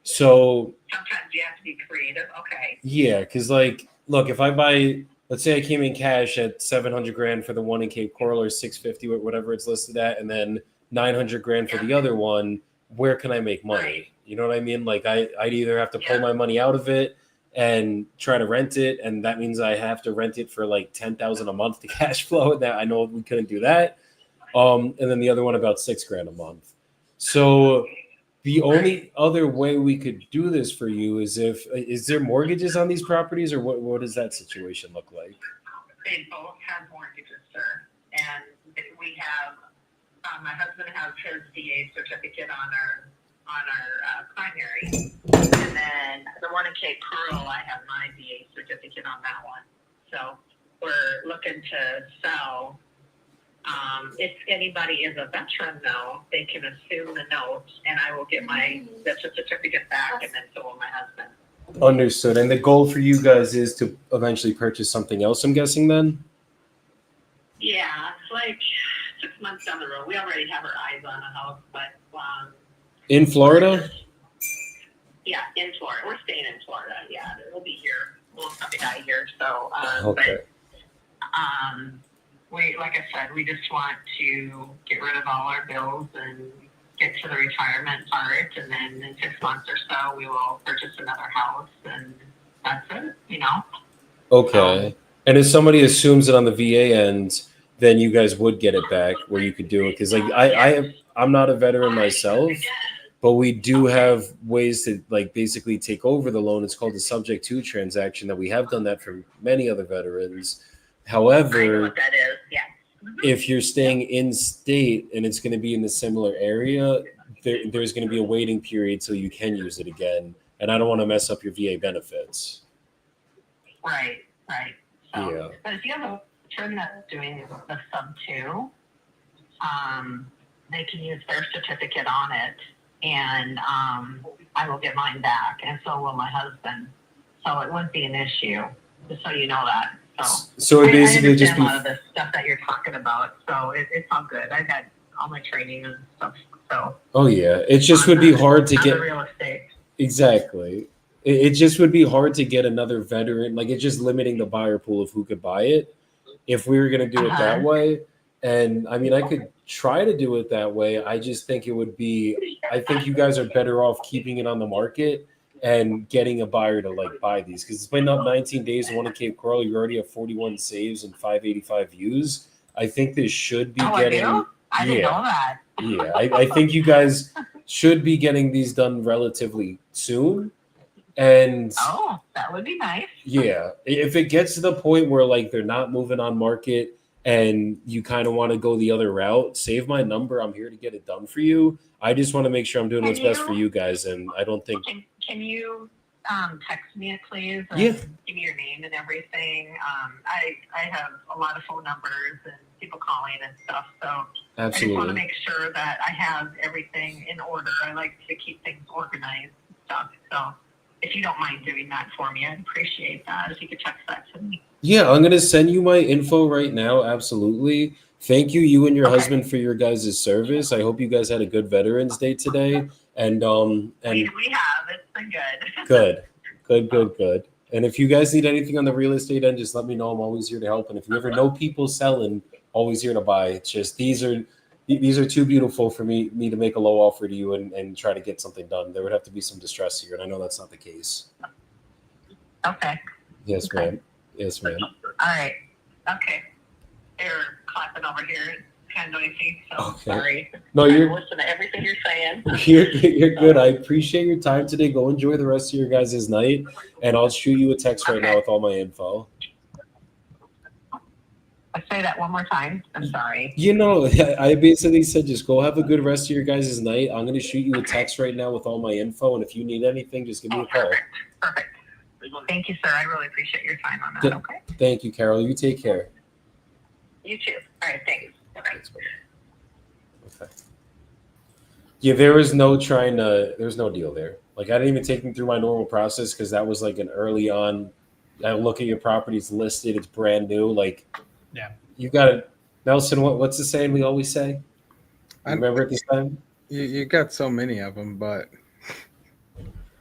Speaker 1: So
Speaker 5: Sometimes you have to be creative. Okay.
Speaker 1: yeah, because look, if I buy, let's say I came in cash at 700 grand for the one in Cape Coral, or 650 or whatever it's listed at, and then 900 grand for the other one, where can I make money?
Speaker 5: Right.
Speaker 1: You know what I mean? Like I'd either have to pull my money out of it and try to rent it, and that means I have to rent it for like 10,000 a month to cash flow. That I know we couldn't do that. And then the other one about $6,000 a month. So the only other way we could do this for you is is there mortgages on these properties, or what does that situation look like?
Speaker 5: They both have mortgages, sir, and we have. My husband has his DA certificate on our primary, and then the one in Cape Coral, I have my DA certificate on that one. So we're looking to sell. If anybody is a veteran, though, they can assume the note, and I will get my veteran certificate back, and then so will my husband.
Speaker 1: Understood. And the goal for you guys is to eventually purchase something else, I'm guessing then?
Speaker 5: Yeah, it's like 6 months down the road. We already have our eyes on a house, but
Speaker 1: in Florida?
Speaker 5: Yeah, in Florida. We're staying in Florida. Yeah, we'll be here. We'll probably die here. So,
Speaker 1: Okay.
Speaker 5: but we, like I said, we just want to get rid of all our bills and get to the retirement part, and then in 6 months or so, we will purchase another house, and that's it.
Speaker 1: Okay. And if somebody assumes it on the VA end, then you guys would get it back where you could do it. Because I'm not a veteran myself, but we do have ways to basically take over the loan. It's called a subject to transaction. That we have done that for many other veterans. However,
Speaker 5: I know what that is. Yeah.
Speaker 1: If you're staying in state and it's going to be in the similar area, there's going to be a waiting period till you can use it again. And I don't want to mess up your VA benefits.
Speaker 5: Right. So,
Speaker 1: Yeah.
Speaker 5: But if you have a veteran that's doing the sub 2, they can use their certificate on it, and I will get mine back, and so will my husband. So it wouldn't be an issue, just so you know that.
Speaker 1: So it basically
Speaker 5: a lot of the stuff that you're talking about, so it's all good. I've had all my training and stuff So
Speaker 1: Oh yeah, it just would be hard to
Speaker 5: on
Speaker 1: get
Speaker 5: the real estate.
Speaker 1: exactly. It just would be hard to get another veteran. Like it's just limiting the buyer pool of who could buy it. If we were going to do it that way, and I mean, I could try to do it that way. I just think it would be. I think you guys are better off keeping it on the market and getting a buyer to like buy these because it's been up 19 days. One in Cape Coral, you already have 41 saves and 585 views. I think this should be getting.
Speaker 5: I didn't know that.
Speaker 1: Yeah, I think you guys should be getting these done relatively soon. And
Speaker 5: Oh, that would be nice.
Speaker 1: yeah, if it gets to the point where like they're not moving on market and you kind of want to go the other route, save my number. I'm here to get it done for you. I just want to make sure I'm doing what's best for you guys. And I don't think.
Speaker 5: Can you text me it, please? And
Speaker 1: Yeah.
Speaker 5: Give me your name and everything. I have a lot of phone numbers and people calling and stuff. So I just want to
Speaker 1: Absolutely.
Speaker 5: make sure that I have everything in order. I like to keep things organized and stuff. So if you don't mind doing that for me, I'd appreciate that. If you could text that to me.
Speaker 1: Yeah, I'm gonna send you my info right now. Absolutely. Thank you, you and your
Speaker 5: Okay.
Speaker 1: husband, for your guys' service. I hope you guys had a good Veterans Day today. And
Speaker 5: We have. It's been good.
Speaker 1: good. And if you guys need anything on the real estate end, just let me know. I'm always here to help. And if you ever know people selling, always here to buy. It's just these are too beautiful for me to make a low offer to you and try to get something done. There would have to be some distress here, and I know that's not the case.
Speaker 5: Okay.
Speaker 1: Yes,
Speaker 5: Okay.
Speaker 1: ma'am. Yes, ma'am.
Speaker 5: All right. Okay. They're clapping over here. Kind of noisy. So
Speaker 1: Okay.
Speaker 5: sorry.
Speaker 1: No,
Speaker 5: I
Speaker 1: you're
Speaker 5: listen to everything you're saying.
Speaker 1: you're good. I appreciate your time today. Go enjoy the rest of your guys' night, and I'll shoot you a text right now with all my info.
Speaker 5: I say that one more time. I'm sorry.
Speaker 1: You know, I basically said just go have a good rest of your guys' night. I'm gonna shoot you a text right now with all my info, and if you need anything, just give me a call.
Speaker 5: Perfect. Thank you, sir. I really appreciate your time on that.
Speaker 1: Yeah.
Speaker 5: Okay.
Speaker 1: Thank you, Carol. You take care.
Speaker 5: You too. All right. Thanks. Bye.
Speaker 1: Okay. Yeah, there's no deal there. Like I didn't even take them through my normal process because that was like an early on. I look at your properties listed, it's brand new. Like,
Speaker 4: Yeah.
Speaker 1: You got it, Nelson. What's the saying we always say? You remember it this time?
Speaker 3: You got so many of them, but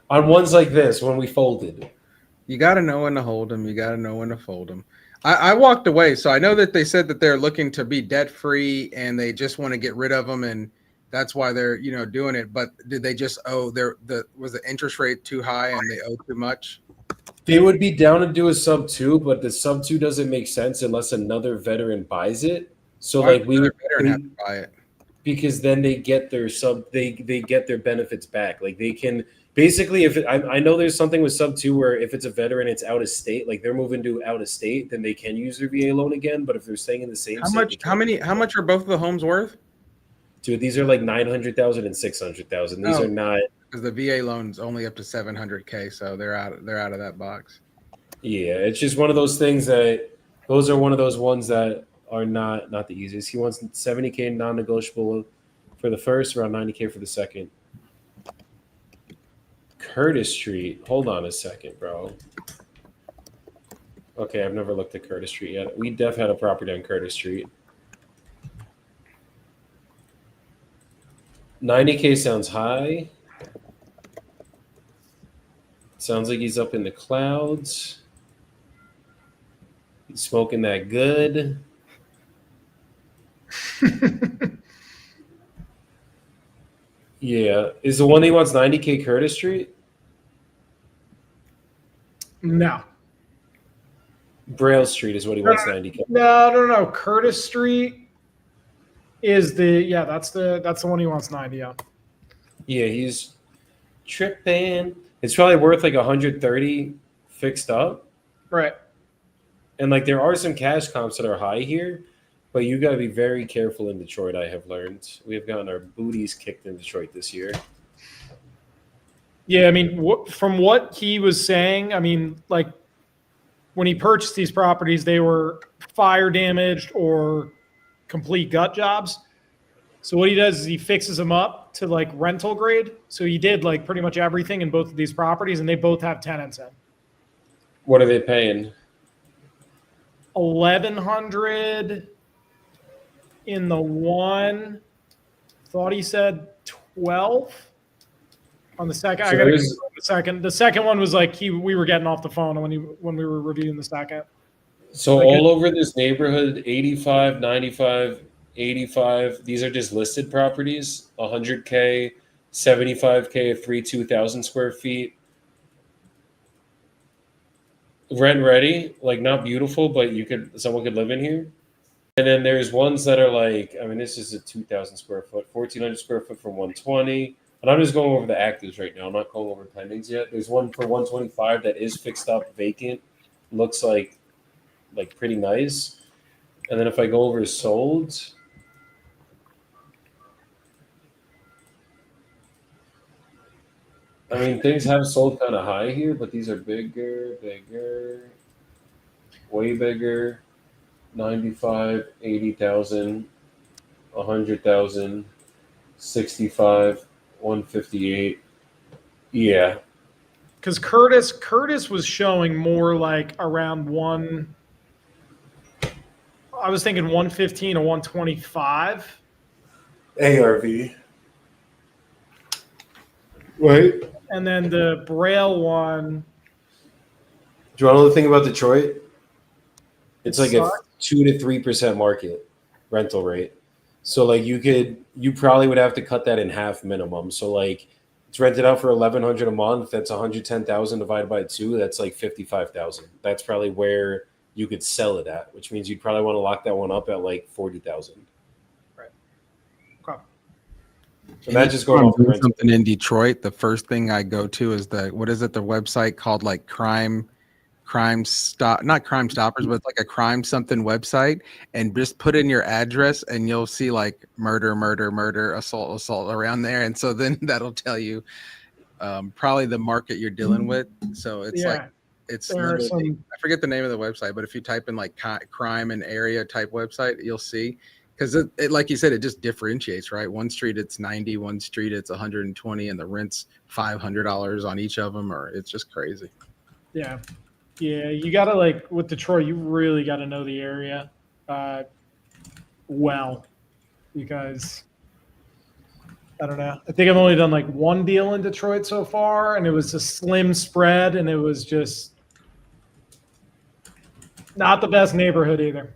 Speaker 1: On ones like this, when we folded.
Speaker 3: you got to know when to hold them. You got to know when to fold them. I walked away, so I know that they said that they're looking to be debt free and they just want to get rid of them, and that's why they're doing it. But did they just owe was the interest rate too high and they owe too much?
Speaker 1: They would be down to do a sub 2, but the sub 2 doesn't make sense unless another veteran buys it. So
Speaker 3: Why
Speaker 1: like we would
Speaker 3: have to buy it.
Speaker 1: because then they get their they get their benefits back. Like they can basically I know there's something with sub 2 where if it's a veteran, it's out of state. Like they're moving to out of state, then they can use their VA loan again. But if they're staying in the same state,
Speaker 3: How much are both of the homes worth?
Speaker 1: Dude, these are like 900,000 and 600,000. These are not.
Speaker 3: Because the VA loan's only up to 700K, so they're out of that box.
Speaker 1: Yeah, it's just one of those things that those are one of those ones that are not the easiest. He wants 70K non-negotiable for the first, around 90K for the second. Curtis Street. Hold on a second, bro. Okay, I've never looked at Curtis Street yet. We def had a property on Curtis Street. 90K sounds high. Sounds like he's up in the clouds. He's smoking that good. Yeah. Is the one he wants 90K Curtis Street?
Speaker 4: No.
Speaker 1: Braille Street is what he wants 90K.
Speaker 4: No. Curtis Street is that's the one he wants 90 on.
Speaker 1: Yeah, he's tripping. It's probably worth like 130 fixed up.
Speaker 4: Right.
Speaker 1: And like there are some cash comps that are high here, but you got to be very careful in Detroit, I have learned. We have gotten our booties kicked in Detroit this year.
Speaker 4: Yeah, I mean, from what he was saying, I mean, like when he purchased these properties, they were fire damaged or complete gut jobs. So what he does is he fixes them up to like rental grade. So he did like pretty much everything in both of these properties, and they both have tenants in.
Speaker 1: What are they paying?
Speaker 4: 1,100 in the one. Thought he said 12 on the second.
Speaker 1: So
Speaker 4: I gotta
Speaker 1: there's-
Speaker 4: confirm the second. The second one was like we were getting off the phone when we were reviewing the second.
Speaker 1: So
Speaker 4: Like
Speaker 1: all over this neighborhood, 85, 95, 85, these are just listed properties, 100K, 75K, 2,000 square feet. Rent ready, like not beautiful, but someone could live in here. And then there's ones that are like, I mean, this is a 2,000 square foot, 1,400 square foot for 120. And I'm just going over the actives right now. I'm not going over pendings yet. There's one for 125 that is fixed up, vacant, looks like pretty nice. And then if I go over sold, I mean, things have sold kind of high here, but these are bigger, way bigger. 95, 80,000, 100,000, 65, 158. Yeah.
Speaker 4: Because Curtis was showing more like around one. I was thinking 115 or 125.
Speaker 1: ARV. Right.
Speaker 4: And then the Braille one.
Speaker 1: Do you want to know the thing about Detroit? It's like a
Speaker 4: sucks.
Speaker 1: 2 to 3% market rental rate. So like you probably would have to cut that in half minimum. So like it's rented out for $1,100 a month. That's 110,000 divided by 2. That's like 55,000. That's probably where you could sell it at, which means you'd probably want to lock that one up at like 40,000.
Speaker 4: Right. Okay.
Speaker 1: So that's just going off the rental.
Speaker 3: Something in Detroit. The first thing I go to is the website called like not Crime Stoppers, but it's like a crime something website, and just put in your address and you'll see like murder, assault around there. And so then that'll tell you probably the market you're dealing with. So it's like, it's literally, I forget the name of the website, but if you type in like crime and area type website, you'll see, because it like you said, it just differentiates, right? One street it's 90, one street it's 120, and the rent's $500 on each of them, or it's just crazy.
Speaker 4: Yeah. Yeah, you got to like with Detroit, you really got to know the area well, because I don't know. I think I've only done like one deal in Detroit so far, and it was a slim spread, and it was just not the best neighborhood either.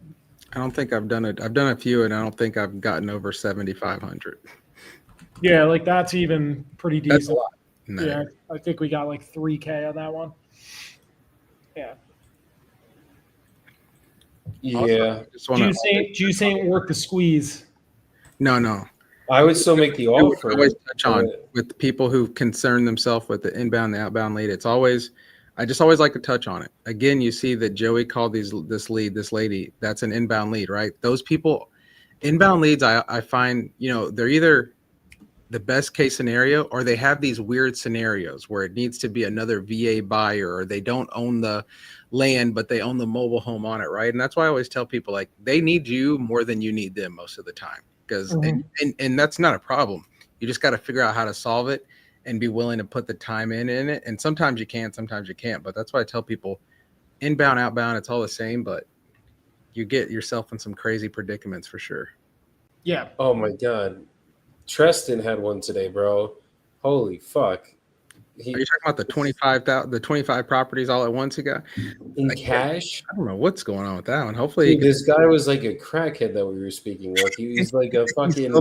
Speaker 3: I don't think I've done it. I've done a few, and I don't think I've gotten over 7,500.
Speaker 4: Yeah, like that's even pretty
Speaker 3: That's a
Speaker 4: decent.
Speaker 3: lot. No.
Speaker 4: Yeah, I think we got like 3K on that one. Yeah.
Speaker 1: Yeah.
Speaker 4: Juice ain't worth the squeeze.
Speaker 3: No.
Speaker 1: I would still make the
Speaker 3: I would
Speaker 1: offer.
Speaker 3: always touch on with people who concern themselves with the inbound and outbound lead. I just always like to touch on it. Again, you see that Joey called this lady, that's an inbound lead, right? Those people, inbound leads, I find, they're either the best case scenario, or they have these weird scenarios where it needs to be another VA buyer, or they don't own the land, but they own the mobile home on it, right? And that's why I always tell people, like, they need you more than you need them most of the time, because and that's not a problem. You just got to figure out how to solve it and be willing to put the time in it. And sometimes you can, sometimes you can't. But that's why I tell people, inbound, outbound, it's all the same, but you get yourself in some crazy predicaments for sure.
Speaker 4: Yeah.
Speaker 1: Oh my God. Treston had one today, bro. Holy fuck.
Speaker 3: Are you talking about the 25 properties all at once he got?
Speaker 1: In cash?
Speaker 3: I don't know what's going on with that one. Hopefully,
Speaker 1: Dude, this guy was like a crackhead that we were speaking with. He's like a fucking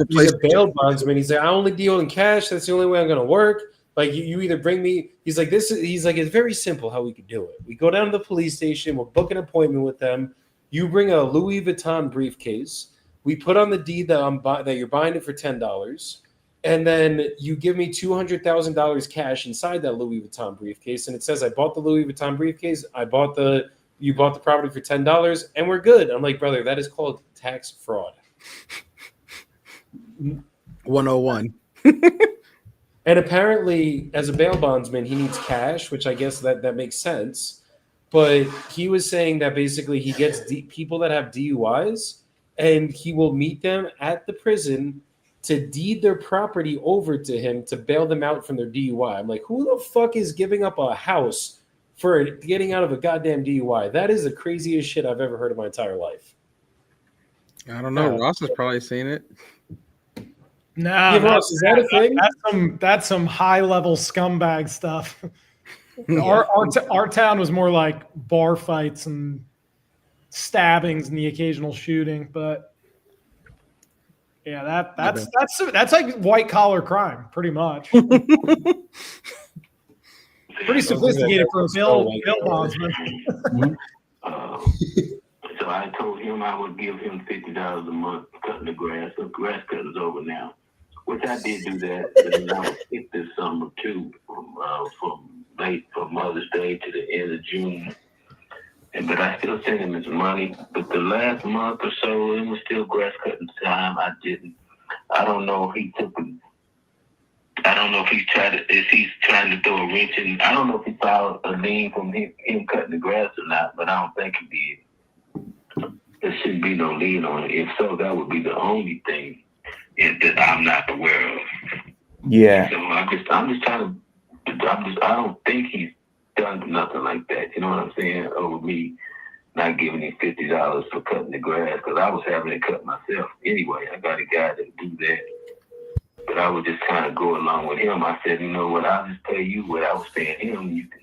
Speaker 1: he's a bail bondsman. He's like, I only deal in cash. That's the only way I'm gonna work. Like you either bring me. He's like it's very simple how we could do it. We go down to the police station. We'll book an appointment with them. You bring a Louis Vuitton briefcase. We put on the deed that you're buying it for $10. And then you give me $200,000 cash inside that Louis Vuitton briefcase, and it says I bought the Louis Vuitton briefcase. You bought the property for $10, and we're good. I'm like, brother, that is called tax fraud.
Speaker 3: 101.
Speaker 1: And apparently, as a bail bondsman, he needs cash, which I guess that makes sense. But he was saying that basically he gets people that have DUIs, and he will meet them at the prison to deed their property over to him to bail them out from their DUI. I'm like, who the fuck is giving up a house for getting out of a goddamn DUI? That is the craziest shit I've ever heard in my entire life.
Speaker 3: I don't know. Ross has probably seen it.
Speaker 4: Nah,
Speaker 1: Yeah, Ross, is that a thing?
Speaker 4: That's some high level scumbag stuff.
Speaker 1: Yeah.
Speaker 4: Our town was more like bar fights and stabbings and the occasional shooting, but yeah, that's like white collar crime, pretty much. Pretty sophisticated for a bill bondsman.
Speaker 6: So I told him I would give him $50 a month cutting the grass. The grass cutting's over now, which I did do that. And I was sick this summer too, from late from Mother's Day to the end of June. But I still sent him his money. But the last month or so, it was still grass cutting time. I didn't. I don't know if he took a. I don't know if he's trying to throw a wrench in. I don't know if he filed a lien from him cutting the grass or not, but I don't think he did. There shouldn't be no lien on it. If so, that would be the only thing that I'm not aware of.
Speaker 2: Yeah.
Speaker 6: So I'm just trying to. I don't think he's done nothing like that. You know what I'm saying? Over me not giving him $50 for cutting the grass because I was having it cut myself anyway. I got a guy that do that. But I would just kind of go along with him. I said, you know what, I'll just pay you what I was paying him. You can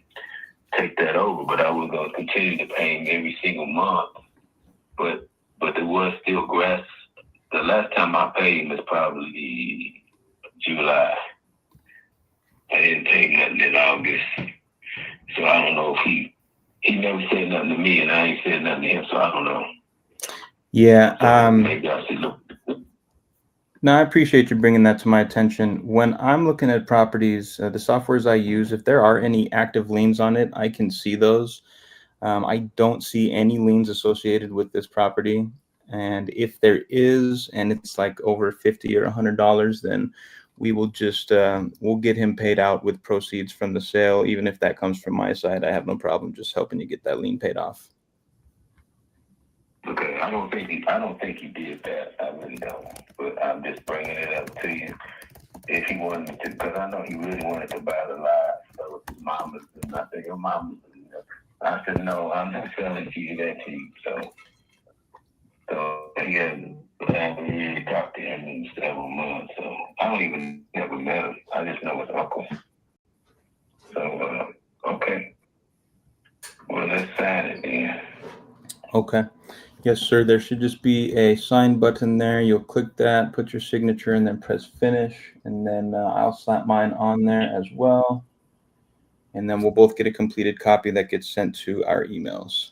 Speaker 6: take that over. But I was going to continue to pay him every single month. But there was still grass. The last time I paid him was probably July. I didn't pay nothing in August. So I don't know if he never said nothing to me, and I ain't said nothing to him, so I don't know.
Speaker 2: Yeah.
Speaker 6: So maybe I should look.
Speaker 2: No, I appreciate you bringing that to my attention. When I'm looking at properties, the softwares I use, if there are any active liens on it, I can see those. I don't see any liens associated with this property. And if there is, and it's like over $50 or $100, then we will just, we'll get him paid out with proceeds from the sale. Even if that comes from my side, I have no problem just helping you get that lien paid off.
Speaker 6: Okay, I don't think he did that. I really don't. But I'm just bringing it up to you. If he wanted to, because I know he really wanted to buy the lot. So his mama's, and I think your mama's. I said, no, I'm not selling to you that cheap. So he hasn't really talked to him in several months. So I don't even never met him. I just know his uncle. So, okay. Well, let's sign it then.
Speaker 2: Okay. Yes, sir. There should just be a sign button there. You'll click that, put your signature, and then press finish. And then I'll slap mine on there as well. And then we'll both get a completed copy that gets sent to our emails.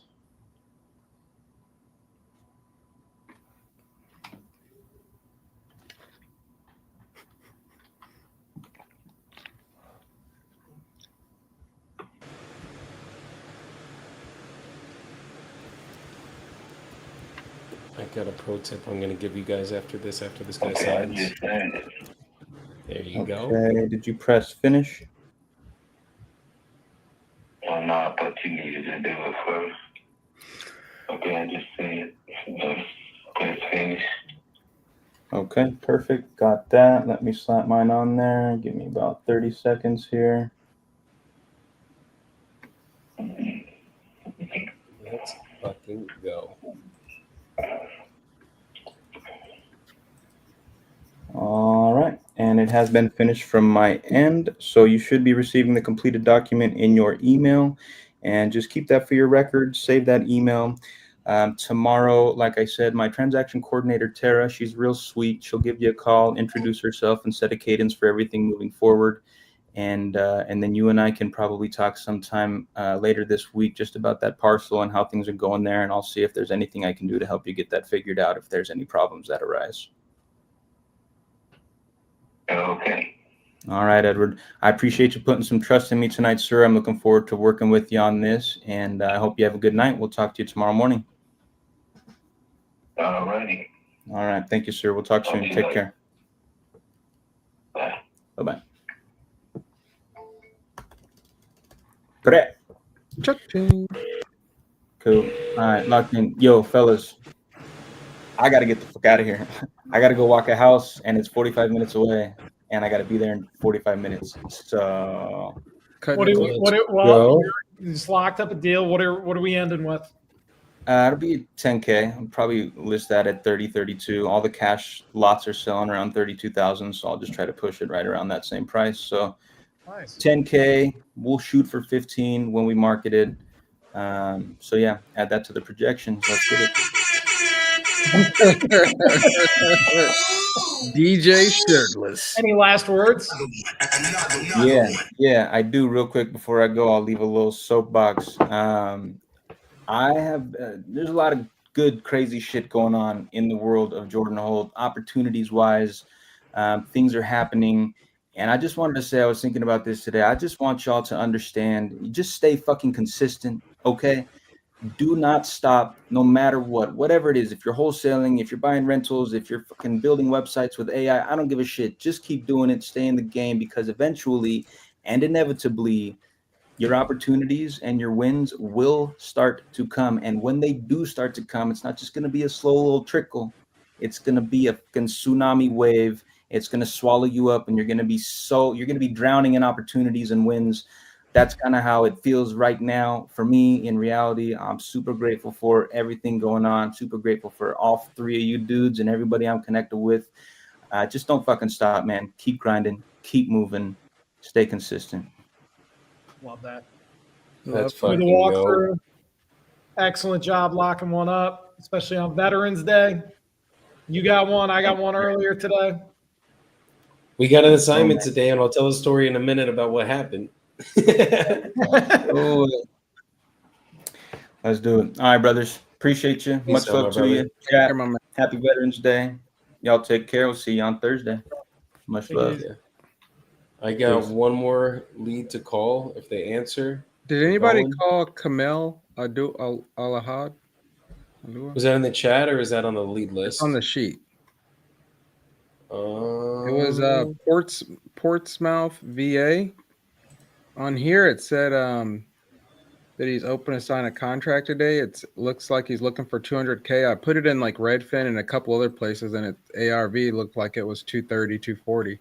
Speaker 1: I got a pro tip I'm going to give you guys after this guy
Speaker 6: Okay,
Speaker 1: signs.
Speaker 6: I just signed it.
Speaker 1: There you go.
Speaker 2: Okay. Did you press finish?
Speaker 6: Oh, no, I thought you needed to do it first. Okay, I just said it. Press finish.
Speaker 2: Okay, perfect. Got that. Let me slap mine on there. Give me about 30 seconds here.
Speaker 1: Let's fucking go.
Speaker 2: All right, and it has been finished from my end. So you should be receiving the completed document in your email, and just keep that for your records. Save that email. Tomorrow, like I said, my transaction coordinator, Tara, she's real sweet. She'll give you a call, introduce herself, and set a cadence for everything moving forward. And then you and I can probably talk sometime later this week just about that parcel and how things are going there. And I'll see if there's anything I can do to help you get that figured out if there's any problems that arise.
Speaker 6: Okay.
Speaker 2: All right, Edward. I appreciate you putting some trust in me tonight, sir. I'm looking forward to working with you on this, and I hope you have a good night. We'll talk to you tomorrow morning.
Speaker 6: All righty.
Speaker 2: All right. Thank you, sir. We'll talk soon.
Speaker 6: Okay,
Speaker 2: Take
Speaker 6: bye.
Speaker 2: care.
Speaker 6: Bye.
Speaker 2: Bye-bye. Correct.
Speaker 3: Cha-ching.
Speaker 2: Cool. All right, locked in. Yo, fellas, I got to get the fuck out of here. I got to go walk a house, and it's 45 minutes away, and I got to be there in 45 minutes. So,
Speaker 3: Cutting
Speaker 4: What
Speaker 3: it
Speaker 4: do
Speaker 3: close.
Speaker 4: what do, well,
Speaker 1: Go.
Speaker 4: you just locked up a deal. What are we ending with?
Speaker 2: It'll be 10K. I'll probably list that at 30, 32. All the cash lots are selling around 32,000, so I'll just try to push it right around that same price. So
Speaker 4: Nice.
Speaker 2: 10K, we'll shoot for 15 when we market it. So yeah, add that to the projections. Let's get it.
Speaker 3: DJ Shirtless.
Speaker 4: Any last words?
Speaker 2: Yeah, I do. Real quick before I go, I'll leave a little soapbox. I have there's a lot of good, crazy shit going on in the world of Jordan Holt, opportunities wise. Things are happening. And I just wanted to say, I was thinking about this today. I just want y'all to understand, you just stay fucking consistent, okay? Do not stop no matter what, whatever it is. If you're wholesaling, if you're buying rentals, if you're fucking building websites with AI, I don't give a shit. Just keep doing it, stay in the game, because eventually and inevitably, your opportunities and your wins will start to come. And when they do start to come, it's not just going to be a slow little trickle. It's going to be a fucking tsunami wave. It's going to swallow you up, and you're going to be drowning in opportunities and wins. That's kind of how it feels right now for me. In reality, I'm super grateful for everything going on. Super grateful for all three of you dudes and everybody I'm connected with. Just don't fucking stop, man. Keep grinding, keep moving, stay consistent.
Speaker 4: Love that.
Speaker 1: That's
Speaker 4: For the
Speaker 1: fucking dope.
Speaker 4: walkthrough, excellent job locking one up, especially on Veterans Day. You got one. I got one earlier today.
Speaker 1: We got an assignment today, and I'll tell a story in a minute about what happened.
Speaker 2: Oh, let's do it. All right, brothers. Appreciate you. Much
Speaker 1: so, my
Speaker 2: love to
Speaker 1: brother.
Speaker 2: you.
Speaker 3: Take
Speaker 2: Chat.
Speaker 3: care, my man.
Speaker 2: Happy Veterans Day. Y'all take care. We'll see you on Thursday. Much
Speaker 4: Take it
Speaker 2: love.
Speaker 4: easy.
Speaker 1: I got
Speaker 2: Peace.
Speaker 1: one more lead to call. If they answer,
Speaker 3: Did anybody
Speaker 1: going.
Speaker 3: call Kamel Alahad?
Speaker 1: Was that in the chat or is that on the lead list?
Speaker 3: It's on the sheet. It was
Speaker 1: Um,
Speaker 3: Portsmouth, VA. On here, it said that he's open to sign a contract today. It looks like he's looking for 200K. I put it in like Redfin and a couple other places, and ARV looked like it was 230, 240.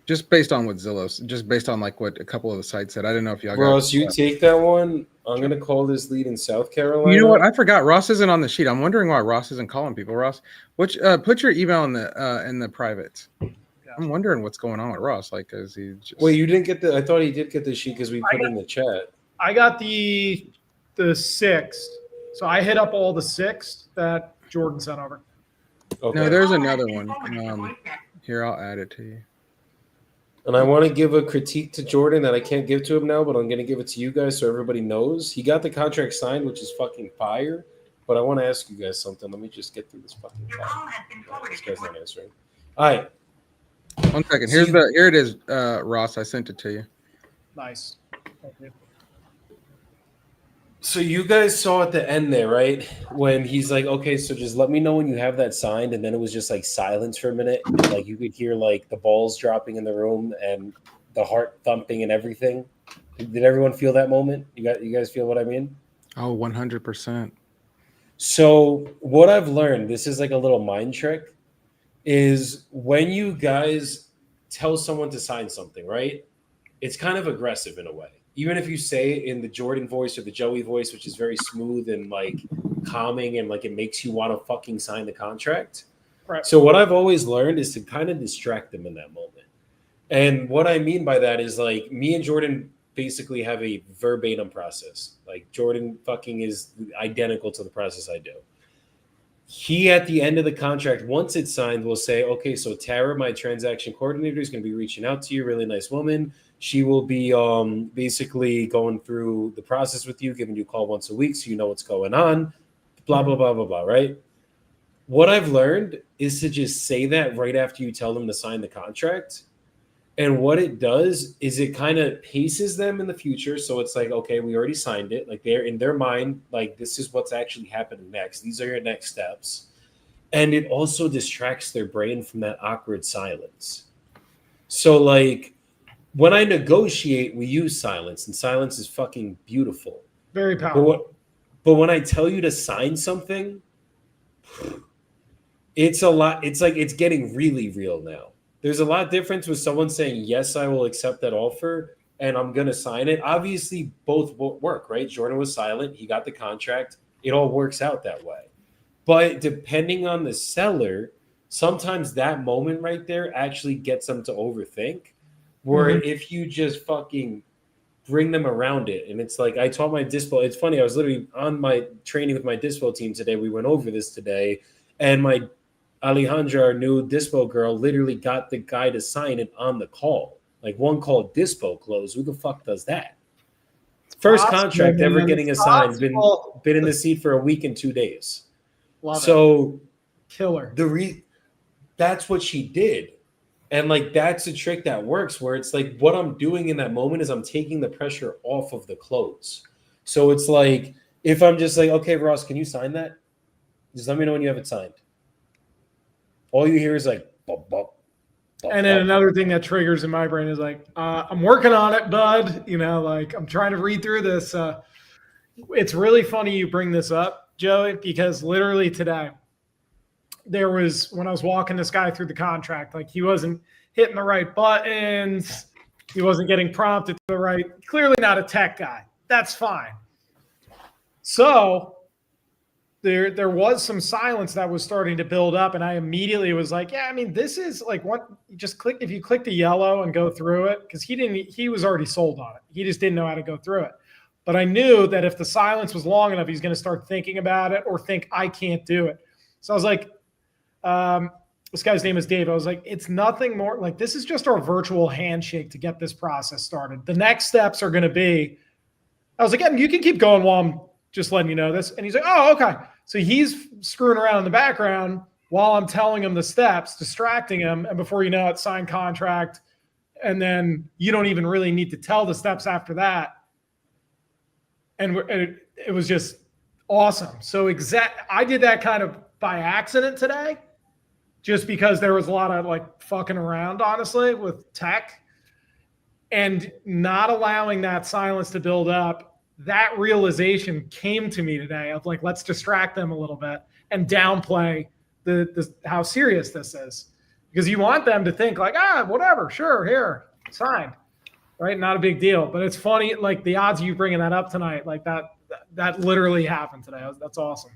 Speaker 3: Just based on what Zillow, just based on like what a couple of the sites said. I didn't know if y'all
Speaker 1: Ross,
Speaker 3: got.
Speaker 1: you take that one. I'm gonna call this lead in South Carolina.
Speaker 3: You know what? I forgot. Ross isn't on the sheet. I'm wondering why Ross isn't calling people. Ross, which put your email in the privates. I'm wondering what's going on with Ross. Like, is he just...
Speaker 1: Wait, you didn't get the? I thought he did get the sheet because we put it in the chat.
Speaker 4: I got the 6. So I hit up all the 6 that Jordan sent over.
Speaker 1: Okay.
Speaker 3: No, there's another one. Here, I'll add it to you.
Speaker 1: And I want to give a critique to Jordan that I can't give to him now, but I'm going to give it to you guys so everybody knows. He got the contract signed, which is fucking fire. But I want to ask you guys something. Let me just get through this fucking chat. This guy's not answering. All right.
Speaker 3: 1 second. Here it is, Ross. I sent it to you.
Speaker 4: Nice. Thank you.
Speaker 1: So you guys saw at the end there, right? When he's like, okay, so just let me know when you have that signed. And then it was just like silence for a minute. And like you could hear like the balls dropping in the room and the heart thumping and everything. Did everyone feel that moment? You guys feel what I mean?
Speaker 3: Oh, 100%.
Speaker 1: So what I've learned, this is like a little mind trick, is when you guys tell someone to sign something, right? It's kind of aggressive in a way. Even if you say it in the Jordan voice or the Joey voice, which is very smooth and like calming and like it makes you want to fucking sign the contract.
Speaker 4: Right.
Speaker 1: So what I've always learned is to kind of distract them in that moment. And what I mean by that is like me and Jordan basically have a verbatim process. Like Jordan fucking is identical to the process I do. He, at the end of the contract, once it's signed, will say, okay, so Tara, my transaction coordinator, is going to be reaching out to you. Really nice woman. She will be basically going through the process with you, giving you a call once a week so you know what's going on, blah, blah, blah, blah, blah, right? What I've learned is to just say that right after you tell them to sign the contract. And what it does is it kind of paces them in the future. So it's like, okay, we already signed it. Like they're in their mind, like this is what's actually happening next. These are your next steps. And it also distracts their brain from that awkward silence. So like when I negotiate, we use silence, and silence is fucking beautiful.
Speaker 4: Very powerful.
Speaker 1: But when I tell you to sign something, it's a lot. It's like it's getting really real now. There's a lot of difference with someone saying, yes, I will accept that offer and I'm gonna sign it. Obviously, both work, right? Jordan was silent. He got the contract. It all works out that way. But depending on the seller, sometimes that moment right there actually gets them to overthink. Where if you just fucking bring them around it, and it's like I taught my dispo. It's funny. I was literally on my training with my dispo team today. We went over this today, and my Alejandra, our new dispo girl, literally got the guy to sign it on the call. Like one call dispo closed. Who the fuck does that? First
Speaker 4: Possible,
Speaker 1: contract ever
Speaker 4: man.
Speaker 1: getting
Speaker 4: It's
Speaker 1: assigned.
Speaker 4: possible.
Speaker 1: Been in the seat for a week and 2 days.
Speaker 4: Love it.
Speaker 1: So
Speaker 4: Killer.
Speaker 1: that's what she did. And like that's a trick that works where it's like what I'm doing in that moment is I'm taking the pressure off of the close. So it's like if I'm just like, okay, Ross, can you sign that? Just let me know when you have it signed. All you hear is like bop, bop, bop,
Speaker 4: And then
Speaker 1: bop.
Speaker 4: another thing that triggers in my brain is like, I'm working on it, bud. You know, like I'm trying to read through this. It's really funny you bring this up, Joey, because literally today, there was when I was walking this guy through the contract, like he wasn't hitting the right buttons, he wasn't getting prompted to the right. Clearly not a tech guy. That's fine. So there was some silence that was starting to build up, and I immediately was like, yeah, I mean, this is like what just click if you click the yellow and go through it, because he was already sold on it. He just didn't know how to go through it. But I knew that if the silence was long enough, he's going to start thinking about it or think I can't do it. So I was like, this guy's name is Dave. I was like, it's nothing more like this is just our virtual handshake to get this process started. The next steps are going to be, I was like, yeah, you can keep going while I'm just letting you know this. And he's like, oh, okay. So he's screwing around in the background while I'm telling him the steps, distracting him. And before you know it, sign contract. And then you don't even really need to tell the steps after that. And it was just awesome. So I did that kind of by accident today, just because there was a lot of like fucking around, honestly, with tech and not allowing that silence to build up. That realization came to me today of like, let's distract them a little bit and downplay the how serious this is, because you want them to think like, whatever, sure, here, signed, right? Not a big deal. But it's funny, like the odds of you bringing that up tonight, like that literally happened today. That's awesome.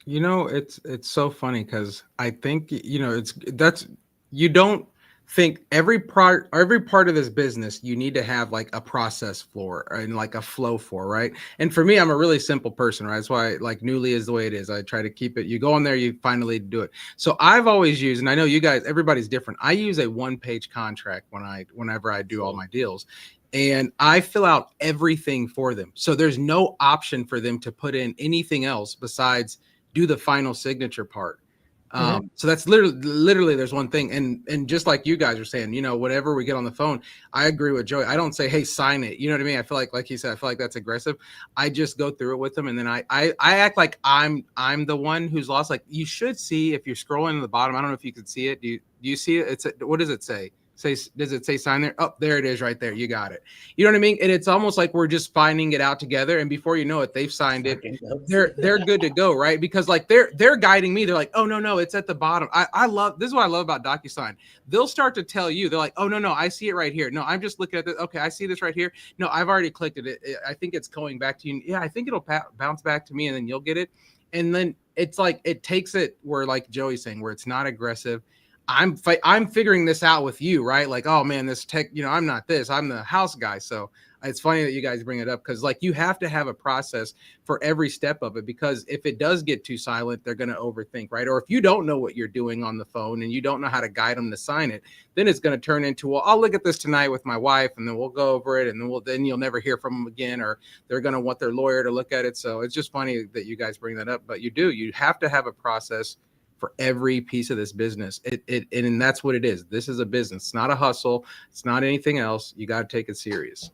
Speaker 3: You know, it's so funny because I think, you know, you don't think every part of this business you need to have like a process for and like a flow for, right? And for me, I'm a really simple person, right? That's why like Newly is the way it is. I try to keep it. You go in there, you finally do it. So I've always used, and I know you guys, everybody's different. I use a 1-page contract whenever I do all my deals. And I fill out everything for them. So there's no option for them to put in anything else besides do the final signature part. So that's literally there's one thing. And just like you guys are saying, you know, whenever we get on the phone, I agree with Joey. I don't say, hey, sign it. You know what I mean? I feel like he said, I feel like that's aggressive. I just go through it with them. And then I act like I'm the one who's lost. Like you should see if you're scrolling to the bottom. I don't know if you can see it. Do you see it? What does it say? Does it say sign there? Oh, there it is right there. You got it. You know what I mean? And it's almost like we're just finding it out together. And before you know it, they've signed it. They're good to go, right? Because like they're guiding me. They're like, oh no, it's at the bottom. I love this is what I love about DocuSign. They'll start to tell you, they're like, oh no, I see it right here. No, I'm just looking at this. Okay, I see this right here. No, I've already clicked it. I think it's going back to you. Yeah, I think it'll bounce back to me, and then you'll get it. And then it's like it takes it where, like Joey's saying, where it's not aggressive. I'm figuring this out with you, right? Like, oh man, this tech, you know, I'm not this, I'm the house guy. So it's funny that you guys bring it up because like you have to have a process for every step of it, because if it does get too silent, they're going to overthink, right? Or if you don't know what you're doing on the phone and you don't know how to guide them to sign it, then it's going to turn into, well, I'll look at this tonight with my wife and then we'll go over it, and then you'll never hear from them again, or they're going to want their lawyer to look at it. So it's just funny that you guys bring that up, but you have to have a process for every piece of this business. And that's what it is. This is a business. It's not a hustle. It's not anything else. You got to take it serious.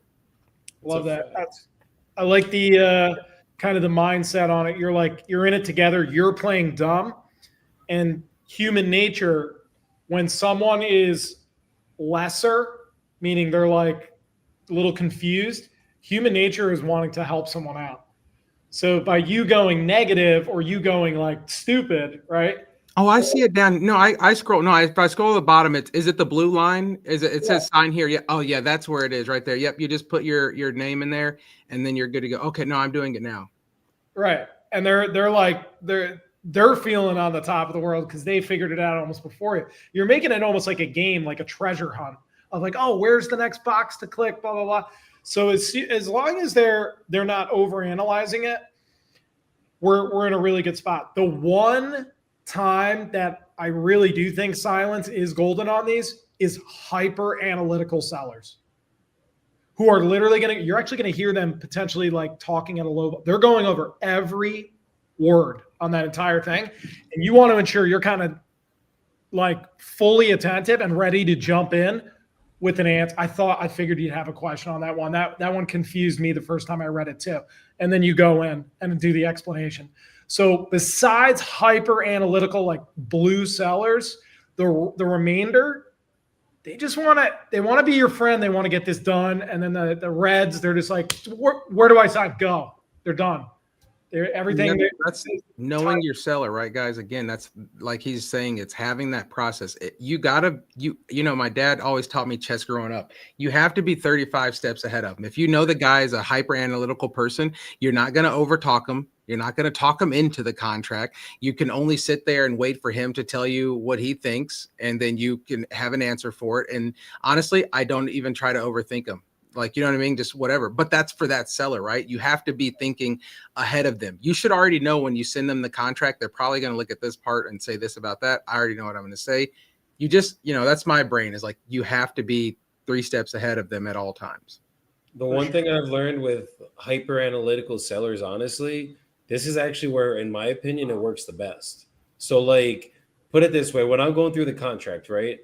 Speaker 4: Love that. I like the kind of the mindset on it. You're like, you're in it together. You're playing dumb. And human nature, when someone is lesser, meaning they're like a little confused, human nature is wanting to help someone out. So by you going negative or you going like stupid, right?
Speaker 3: Oh, I see it down. No, I scroll. No, if I scroll to the bottom, is it the blue line? Is it? It says sign here. Yeah. Oh, yeah. That's where it is, right there. Yep. You just put your name in there, and then you're good to go. Okay. No, I'm doing it now.
Speaker 4: Right. And they're like they're feeling on the top of the world because they figured it out almost before you. You're making it almost like a game, like a treasure hunt of like, oh, where's the next box to click, blah blah blah. So as long as they're not over analyzing it, we're in a really good spot. The one time that I really do think silence is golden on these is hyper analytical sellers who are literally you're actually going to hear them potentially like talking at a low, they're going over every word on that entire thing. And you want to ensure you're kind of like fully attentive and ready to jump in with an answer. I figured you'd have a question on that one. That one confused me the first time I read it too. And then you go in and do the explanation. So besides hyper analytical, like blue sellers, the remainder, they just want to be your friend. They want to get this done. And then the reds, they're just like, where do I sign? Go. They're done. Everything.
Speaker 3: That's knowing your seller, right, guys? Again, that's like he's saying, it's having that process. You know, my dad always taught me chess growing up. You have to be 35 steps ahead of him. If you know the guy is a hyper analytical person, you're not going to overtalk him. You're not going to talk him into the contract. You can only sit there and wait for him to tell you what he thinks, and then you can have an answer for it. And honestly, I don't even try to overthink him. Like, you know what I mean? Just whatever. But that's for that seller, right? You have to be thinking ahead of them. You should already know when you send them the contract, they're probably going to look at this part and say this about that. I already know what I'm going to say. You just, that's my brain is like, you have to be 3 steps ahead of them at all times.
Speaker 1: The one thing I've learned with hyper analytical sellers, honestly, this is actually where, in my opinion, it works the best. So like, put it this way, when I'm going through the contract, right?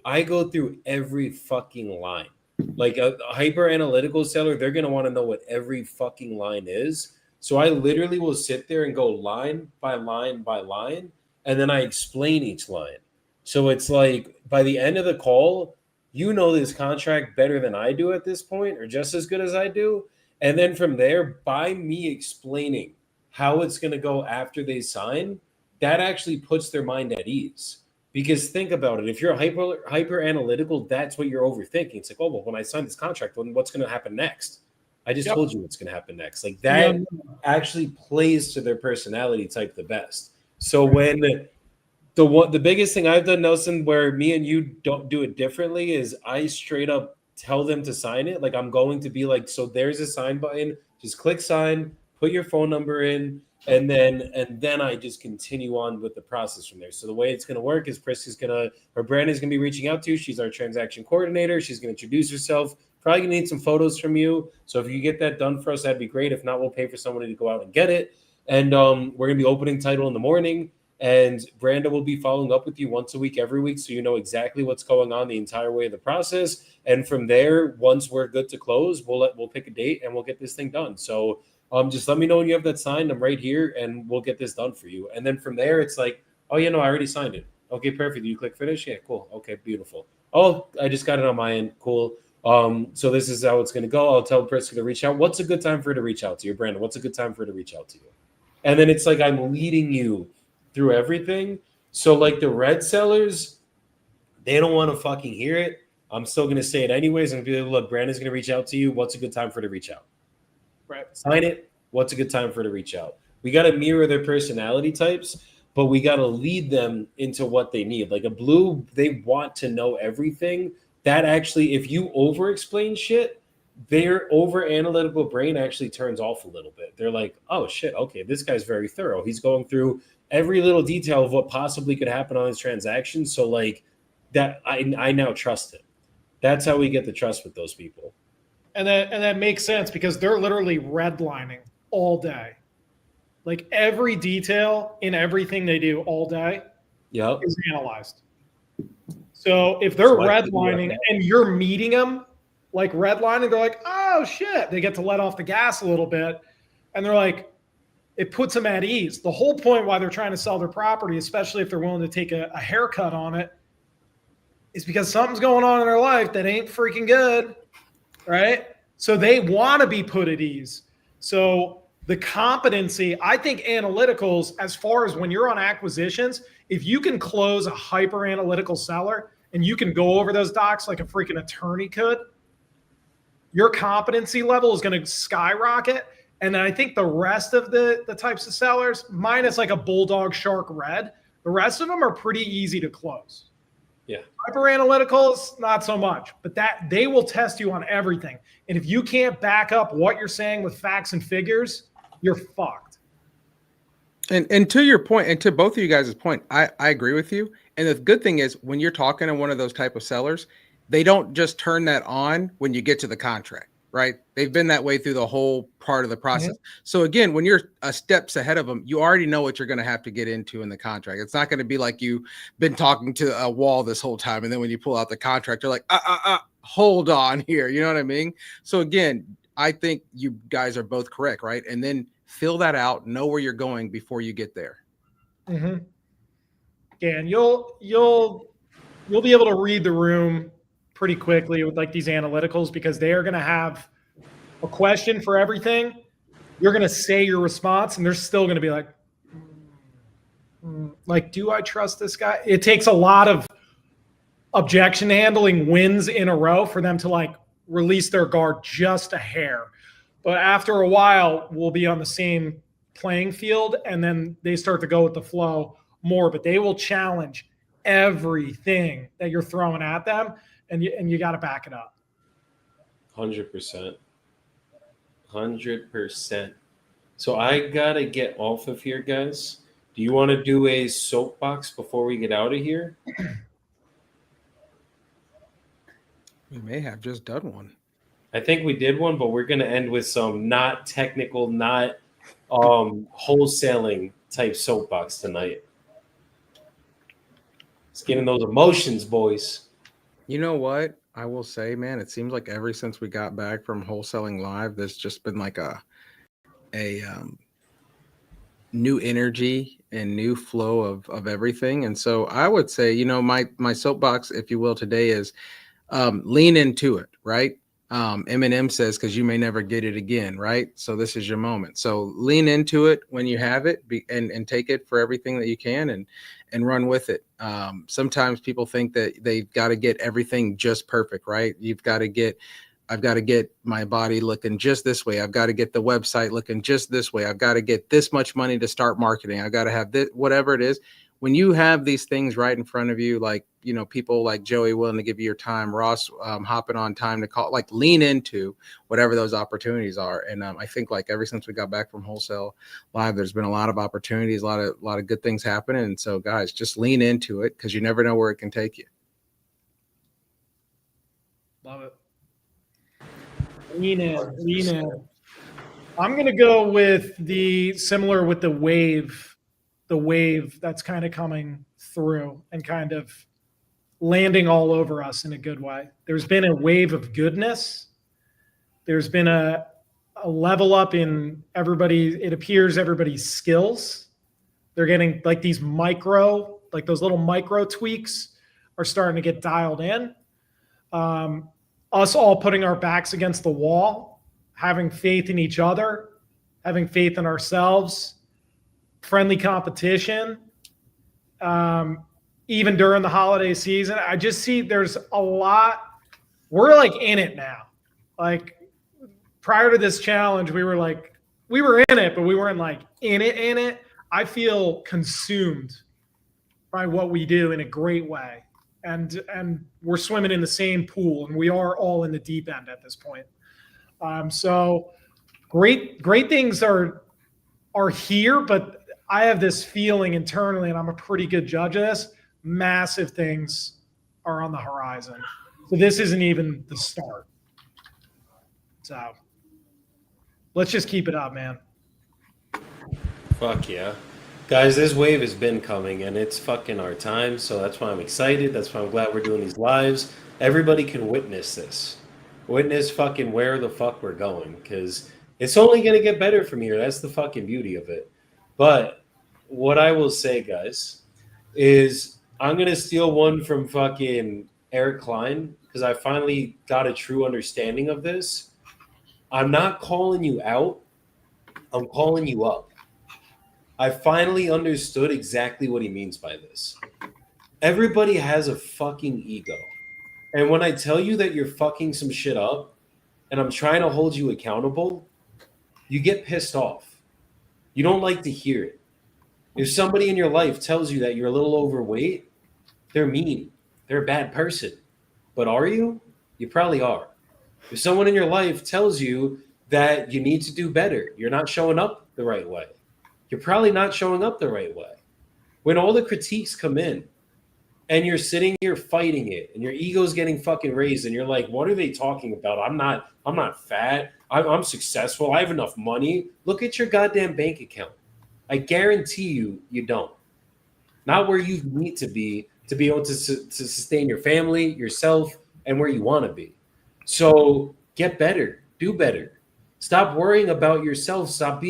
Speaker 1: I go through every fucking line. Like a hyper analytical seller, they're going to want to know what every fucking line is. So I literally will sit there and go line by line by line, and then I explain each line. So it's like by the end of the call, you know this contract better than I do at this point, or just as good as I do. And then from there, by me explaining how it's going to go after they sign, that actually puts their mind at ease. Because think about it, if you're hyper analytical, that's what you're overthinking. It's like, oh, well, when I sign this contract, what's going to happen next? I just told you what's going to happen next. Like that actually plays to their personality type the best. So when the biggest thing I've done, Nelson, where me and you don't do it differently, is I straight up tell them to sign it. Like I'm going to be like, so there's a sign button, just click sign, put your phone number in. And then I just continue on with the process from there. So the way it's going to work is Brandon's going to be reaching out to you. She's our transaction coordinator. She's going to introduce herself. Probably going to need some photos from you. So if you get that done for us, that'd be great. If not, we'll pay for somebody to go out and get it. And we're going to be opening title in the morning. And Brandon will be following up with you once a week, every week. So you know exactly what's going on the entire way of the process. And from there, once we're good to close, we'll pick a date and we'll get this thing done. So just let me know when you have that signed. I'm right here, and we'll get this done for you. And then from there, it's like, oh, I already signed it. Okay, perfect. You click finish? Yeah, cool. Okay, beautiful. Oh, I just got it on my end. Cool. So this is how it's going to go. I'll tell Prisca to reach out. What's a good time for her to reach out to you, Brandon? What's a good time for her to reach out to you? And then it's like I'm leading you through everything. So like the red sellers, they don't want to fucking hear it. I'm still going to say it anyways. And be like, look, Brandon's going to reach out to you. What's a good time for her to reach out?
Speaker 4: Right.
Speaker 1: Sign it. What's a good time for her to reach out? We got to mirror their personality types, but we got to lead them into what they need. Like a blue, they want to know everything. That actually, if you over explain shit, their over analytical brain actually turns off a little bit. They're like, oh shit, okay, this guy's very thorough. He's going through every little detail of what possibly could happen on his transaction. So like that, I now trust him. That's how we get the trust with those people.
Speaker 4: And that makes sense because they're literally redlining all day. Like every detail in everything they do all day is analyzed. So if they're redlining and you're meeting them like redlining, they're like, oh shit, they get to let off the gas a little bit. And they're like, it puts them at ease. The whole point why they're trying to sell their property, especially if they're willing to take a haircut on it, is because something's going on in their life that ain't freaking good. Right? So they want to be put at ease. So The competency, I think analyticals, as far as when you're on acquisitions, if you can close a hyper analytical seller and you can go over those docs like a freaking attorney could, your competency level is going to skyrocket. And then I think the rest of the types of sellers, minus like a bulldog shark red, the rest of them are pretty easy to close.
Speaker 1: Yeah.
Speaker 4: Hyper analyticals, not so much, but that they will test you on everything. And if you can't back up what you're saying with facts and figures, you're fucked.
Speaker 3: And to your point, and to both of you guys' point, I agree with you. And the good thing is when you're talking to one of those type of sellers, they don't just turn that on when you get to the contract, right? They've been that way through the whole part of the process. Mm-hmm. So again, when you're steps ahead of them, you already know what you're going to have to get into in the contract. It's not going to be like you've been talking to a wall this whole time. And then when you pull out the contract, you're like, hold on here. You know what I mean? So again, I think you guys are both correct, right? And then fill that out, know where you're going before you get there.
Speaker 4: Mm-hmm. Yeah, and you'll be able to read the room pretty quickly with like these analyticals, because they are going to have a question for everything. You're going to say your response and they're still going to be like, do I trust this guy? It takes a lot of objection handling wins in a row for them to like release their guard just a hair. But after a while, we'll be on the same playing field, and then they start to go with the flow more. But they will challenge everything that you're throwing at them, and you got to back it up.
Speaker 1: 100%. 100%. So I got to get off of here, guys. Do you want to do a soapbox before we get out of here?
Speaker 3: We may have just done one.
Speaker 1: I think we did one, but we're going to end with some not technical, not wholesaling type soapbox tonight. Let's get in those emotions, boys.
Speaker 3: You know what? I will say, man, it seems like ever since we got back from Wholesaling Live, there's just been like a new energy and new flow of everything. And so I would say, you know, my soapbox, if you will, today is lean into it, right? Eminem says, because you may never get it again, right? So this is your moment. So lean into it when you have it, and take it for everything that you can, and run with it. Sometimes people think that they've got to get everything just perfect, right? I've got to get my body looking just this way. I've got to get the website looking just this way. I've got to get this much money to start marketing. I've got to have this, whatever it is. When you have these things right in front of you, like, you know, people like Joey willing to give you your time, Ross hopping on time to call, like lean into whatever those opportunities are. And I think like ever since we got back from Wholesale Live, there's been a lot of opportunities, a lot of good things happening. And so guys, just lean into it, because you never know where it can take you.
Speaker 4: Love it. Lean in. I'm going to go with similar with the wave that's kind of coming through and kind of landing all over us in a good way. There's been a wave of goodness. There's been a level up in everybody's skills. They're getting like those little micro tweaks are starting to get dialed in. Us all putting our backs against the wall, having faith in each other, having faith in ourselves, friendly competition, even during the holiday season. I just see there's a lot. We're like in it now. Like prior to this challenge, we were in it, but we weren't like in it. I feel consumed by what we do in a great way. And we're swimming in the same pool, and we are all in the deep end at this point. So great things are here, but I have this feeling internally, and I'm a pretty good judge of this, massive things are on the horizon. So this isn't even the start. So let's just keep it up, man.
Speaker 1: Fuck yeah. Guys, this wave has been coming, and it's fucking our time, so that's why I'm excited. That's why I'm glad we're doing these lives. Everybody can witness this. Witness fucking where the fuck we're going, because it's only going to get better from here. That's the fucking beauty of it. But what I will say, guys, is I'm going to steal one from fucking Eric Klein, because I finally got a true understanding of this. I'm not calling you out. I'm calling you up. I finally understood exactly what he means by this. Everybody has a fucking ego. And when I tell you that you're fucking some shit up and I'm trying to hold you accountable, you get pissed off. You don't like to hear it. If somebody in your life tells you that you're a little overweight, they're mean. They're a bad person. But are you? You probably are. If someone in your life tells you that you need to do better, you're not showing up the right way, you're probably not showing up the right way. When all the critiques come in and you're sitting here fighting it and your ego's getting fucking raised and you're like, what are they talking about? I'm not fat. I'm successful. I have enough money. Look at your goddamn bank account. I guarantee you don't. Not where you need to be able to sustain your family, yourself, and where you want to be. So get better, do better. Stop worrying about yourself. Stop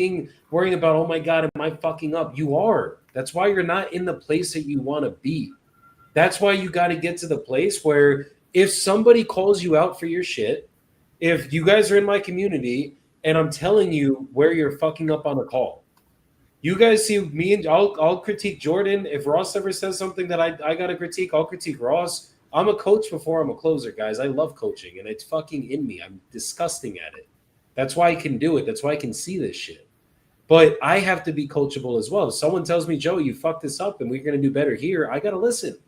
Speaker 1: worrying about, oh my God, am I fucking up? You are. That's why you're not in the place that you want to be. That's why you got to get to the place where if somebody calls you out for your shit, if you guys are in my community and I'm telling you where you're fucking up on a call, you guys see me and I'll critique Jordan. If Ross ever says something that I got to critique, I'll critique Ross. I'm a coach before I'm a closer, guys. I love coaching and it's fucking in me. I'm disgusting at it. That's why I can do it. That's why I can see this shit. But I have to be coachable as well. If someone tells me, Joe, you fucked this up and we're going to do better here, I got to listen.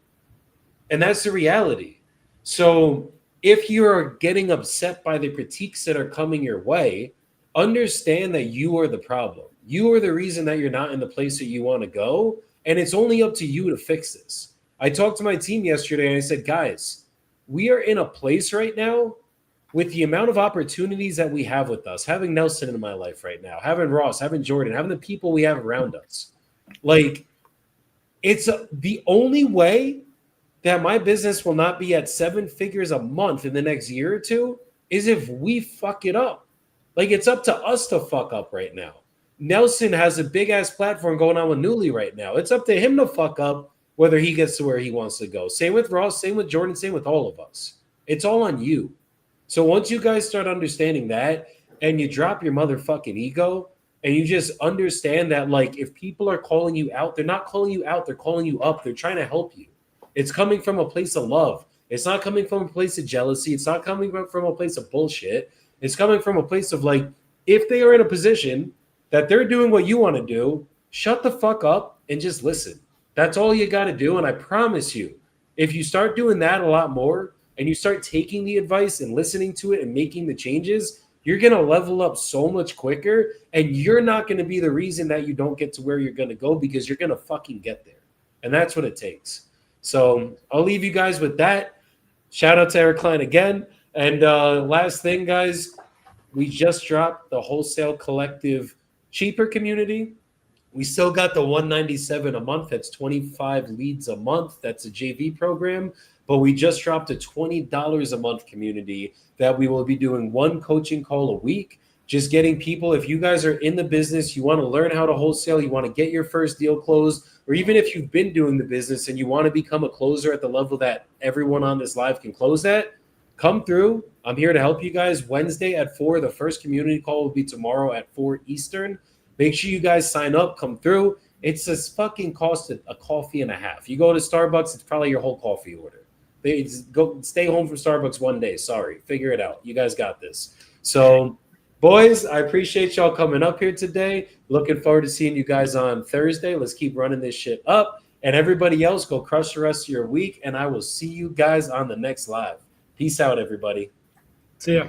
Speaker 1: And that's the reality. So if you're getting upset by the critiques that are coming your way, understand that you are the problem. You are the reason that you're not in the place that you want to go. And it's only up to you to fix this. I talked to my team yesterday and I said, guys, we are in a place right now with the amount of opportunities that we have with us, having Nelson in my life right now, having Ross, having Jordan, having the people we have around us. Like, it's the only way that my business will not be at 7 figures a month in the next year or two is if we fuck it up. Like, it's up to us to fuck up right now. Nelson has a big ass platform going on with Newly right now. It's up to him to fuck up whether he gets to where he wants to go. Same with Ross, same with Jordan, same with all of us. It's all on you. So once you guys start understanding that and you drop your motherfucking ego and you just understand that, like, if people are calling you out, they're not calling you out, they're calling you up. They're trying to help you. It's coming from a place of love. It's not coming from a place of jealousy. It's not coming from a place of bullshit. It's coming from a place of, like, if they are in a position that they're doing what you want to do, shut the fuck up and just listen. That's all you got to do. And I promise you, if you start doing that a lot more and you start taking the advice and listening to it and making the changes, you're going to level up so much quicker. And you're not going to be the reason that you don't get to where you're going to go, because you're going to fucking get there. And that's what it takes. So I'll leave you guys with that. Shout out to Eric Klein again. And last thing, guys, we just dropped the Wholesale Collective cheaper community. We still got the $197 a month. That's 25 leads a month. That's a JV program. But we just dropped a $20 a month community that we will be doing one coaching call a week. Just getting people, if you guys are in the business, you want to learn how to wholesale, you want to get your first deal closed, or even if you've been doing the business and you want to become a closer at the level that everyone on this live can close at, come through. I'm here to help you guys. Wednesday at 4. The first community call will be tomorrow at 4 Eastern. Make sure you guys sign up, come through. It's a fucking cost a coffee and a half. You go to Starbucks, it's probably your whole coffee order. Go stay home from Starbucks one day. Sorry, figure it out. You guys got this. So, boys, I appreciate y'all coming up here today. Looking forward to seeing you guys on Thursday. Let's keep running this shit up. And everybody else, go crush the rest of your week. And I will see you guys on the next live. Peace out, everybody.
Speaker 4: See ya.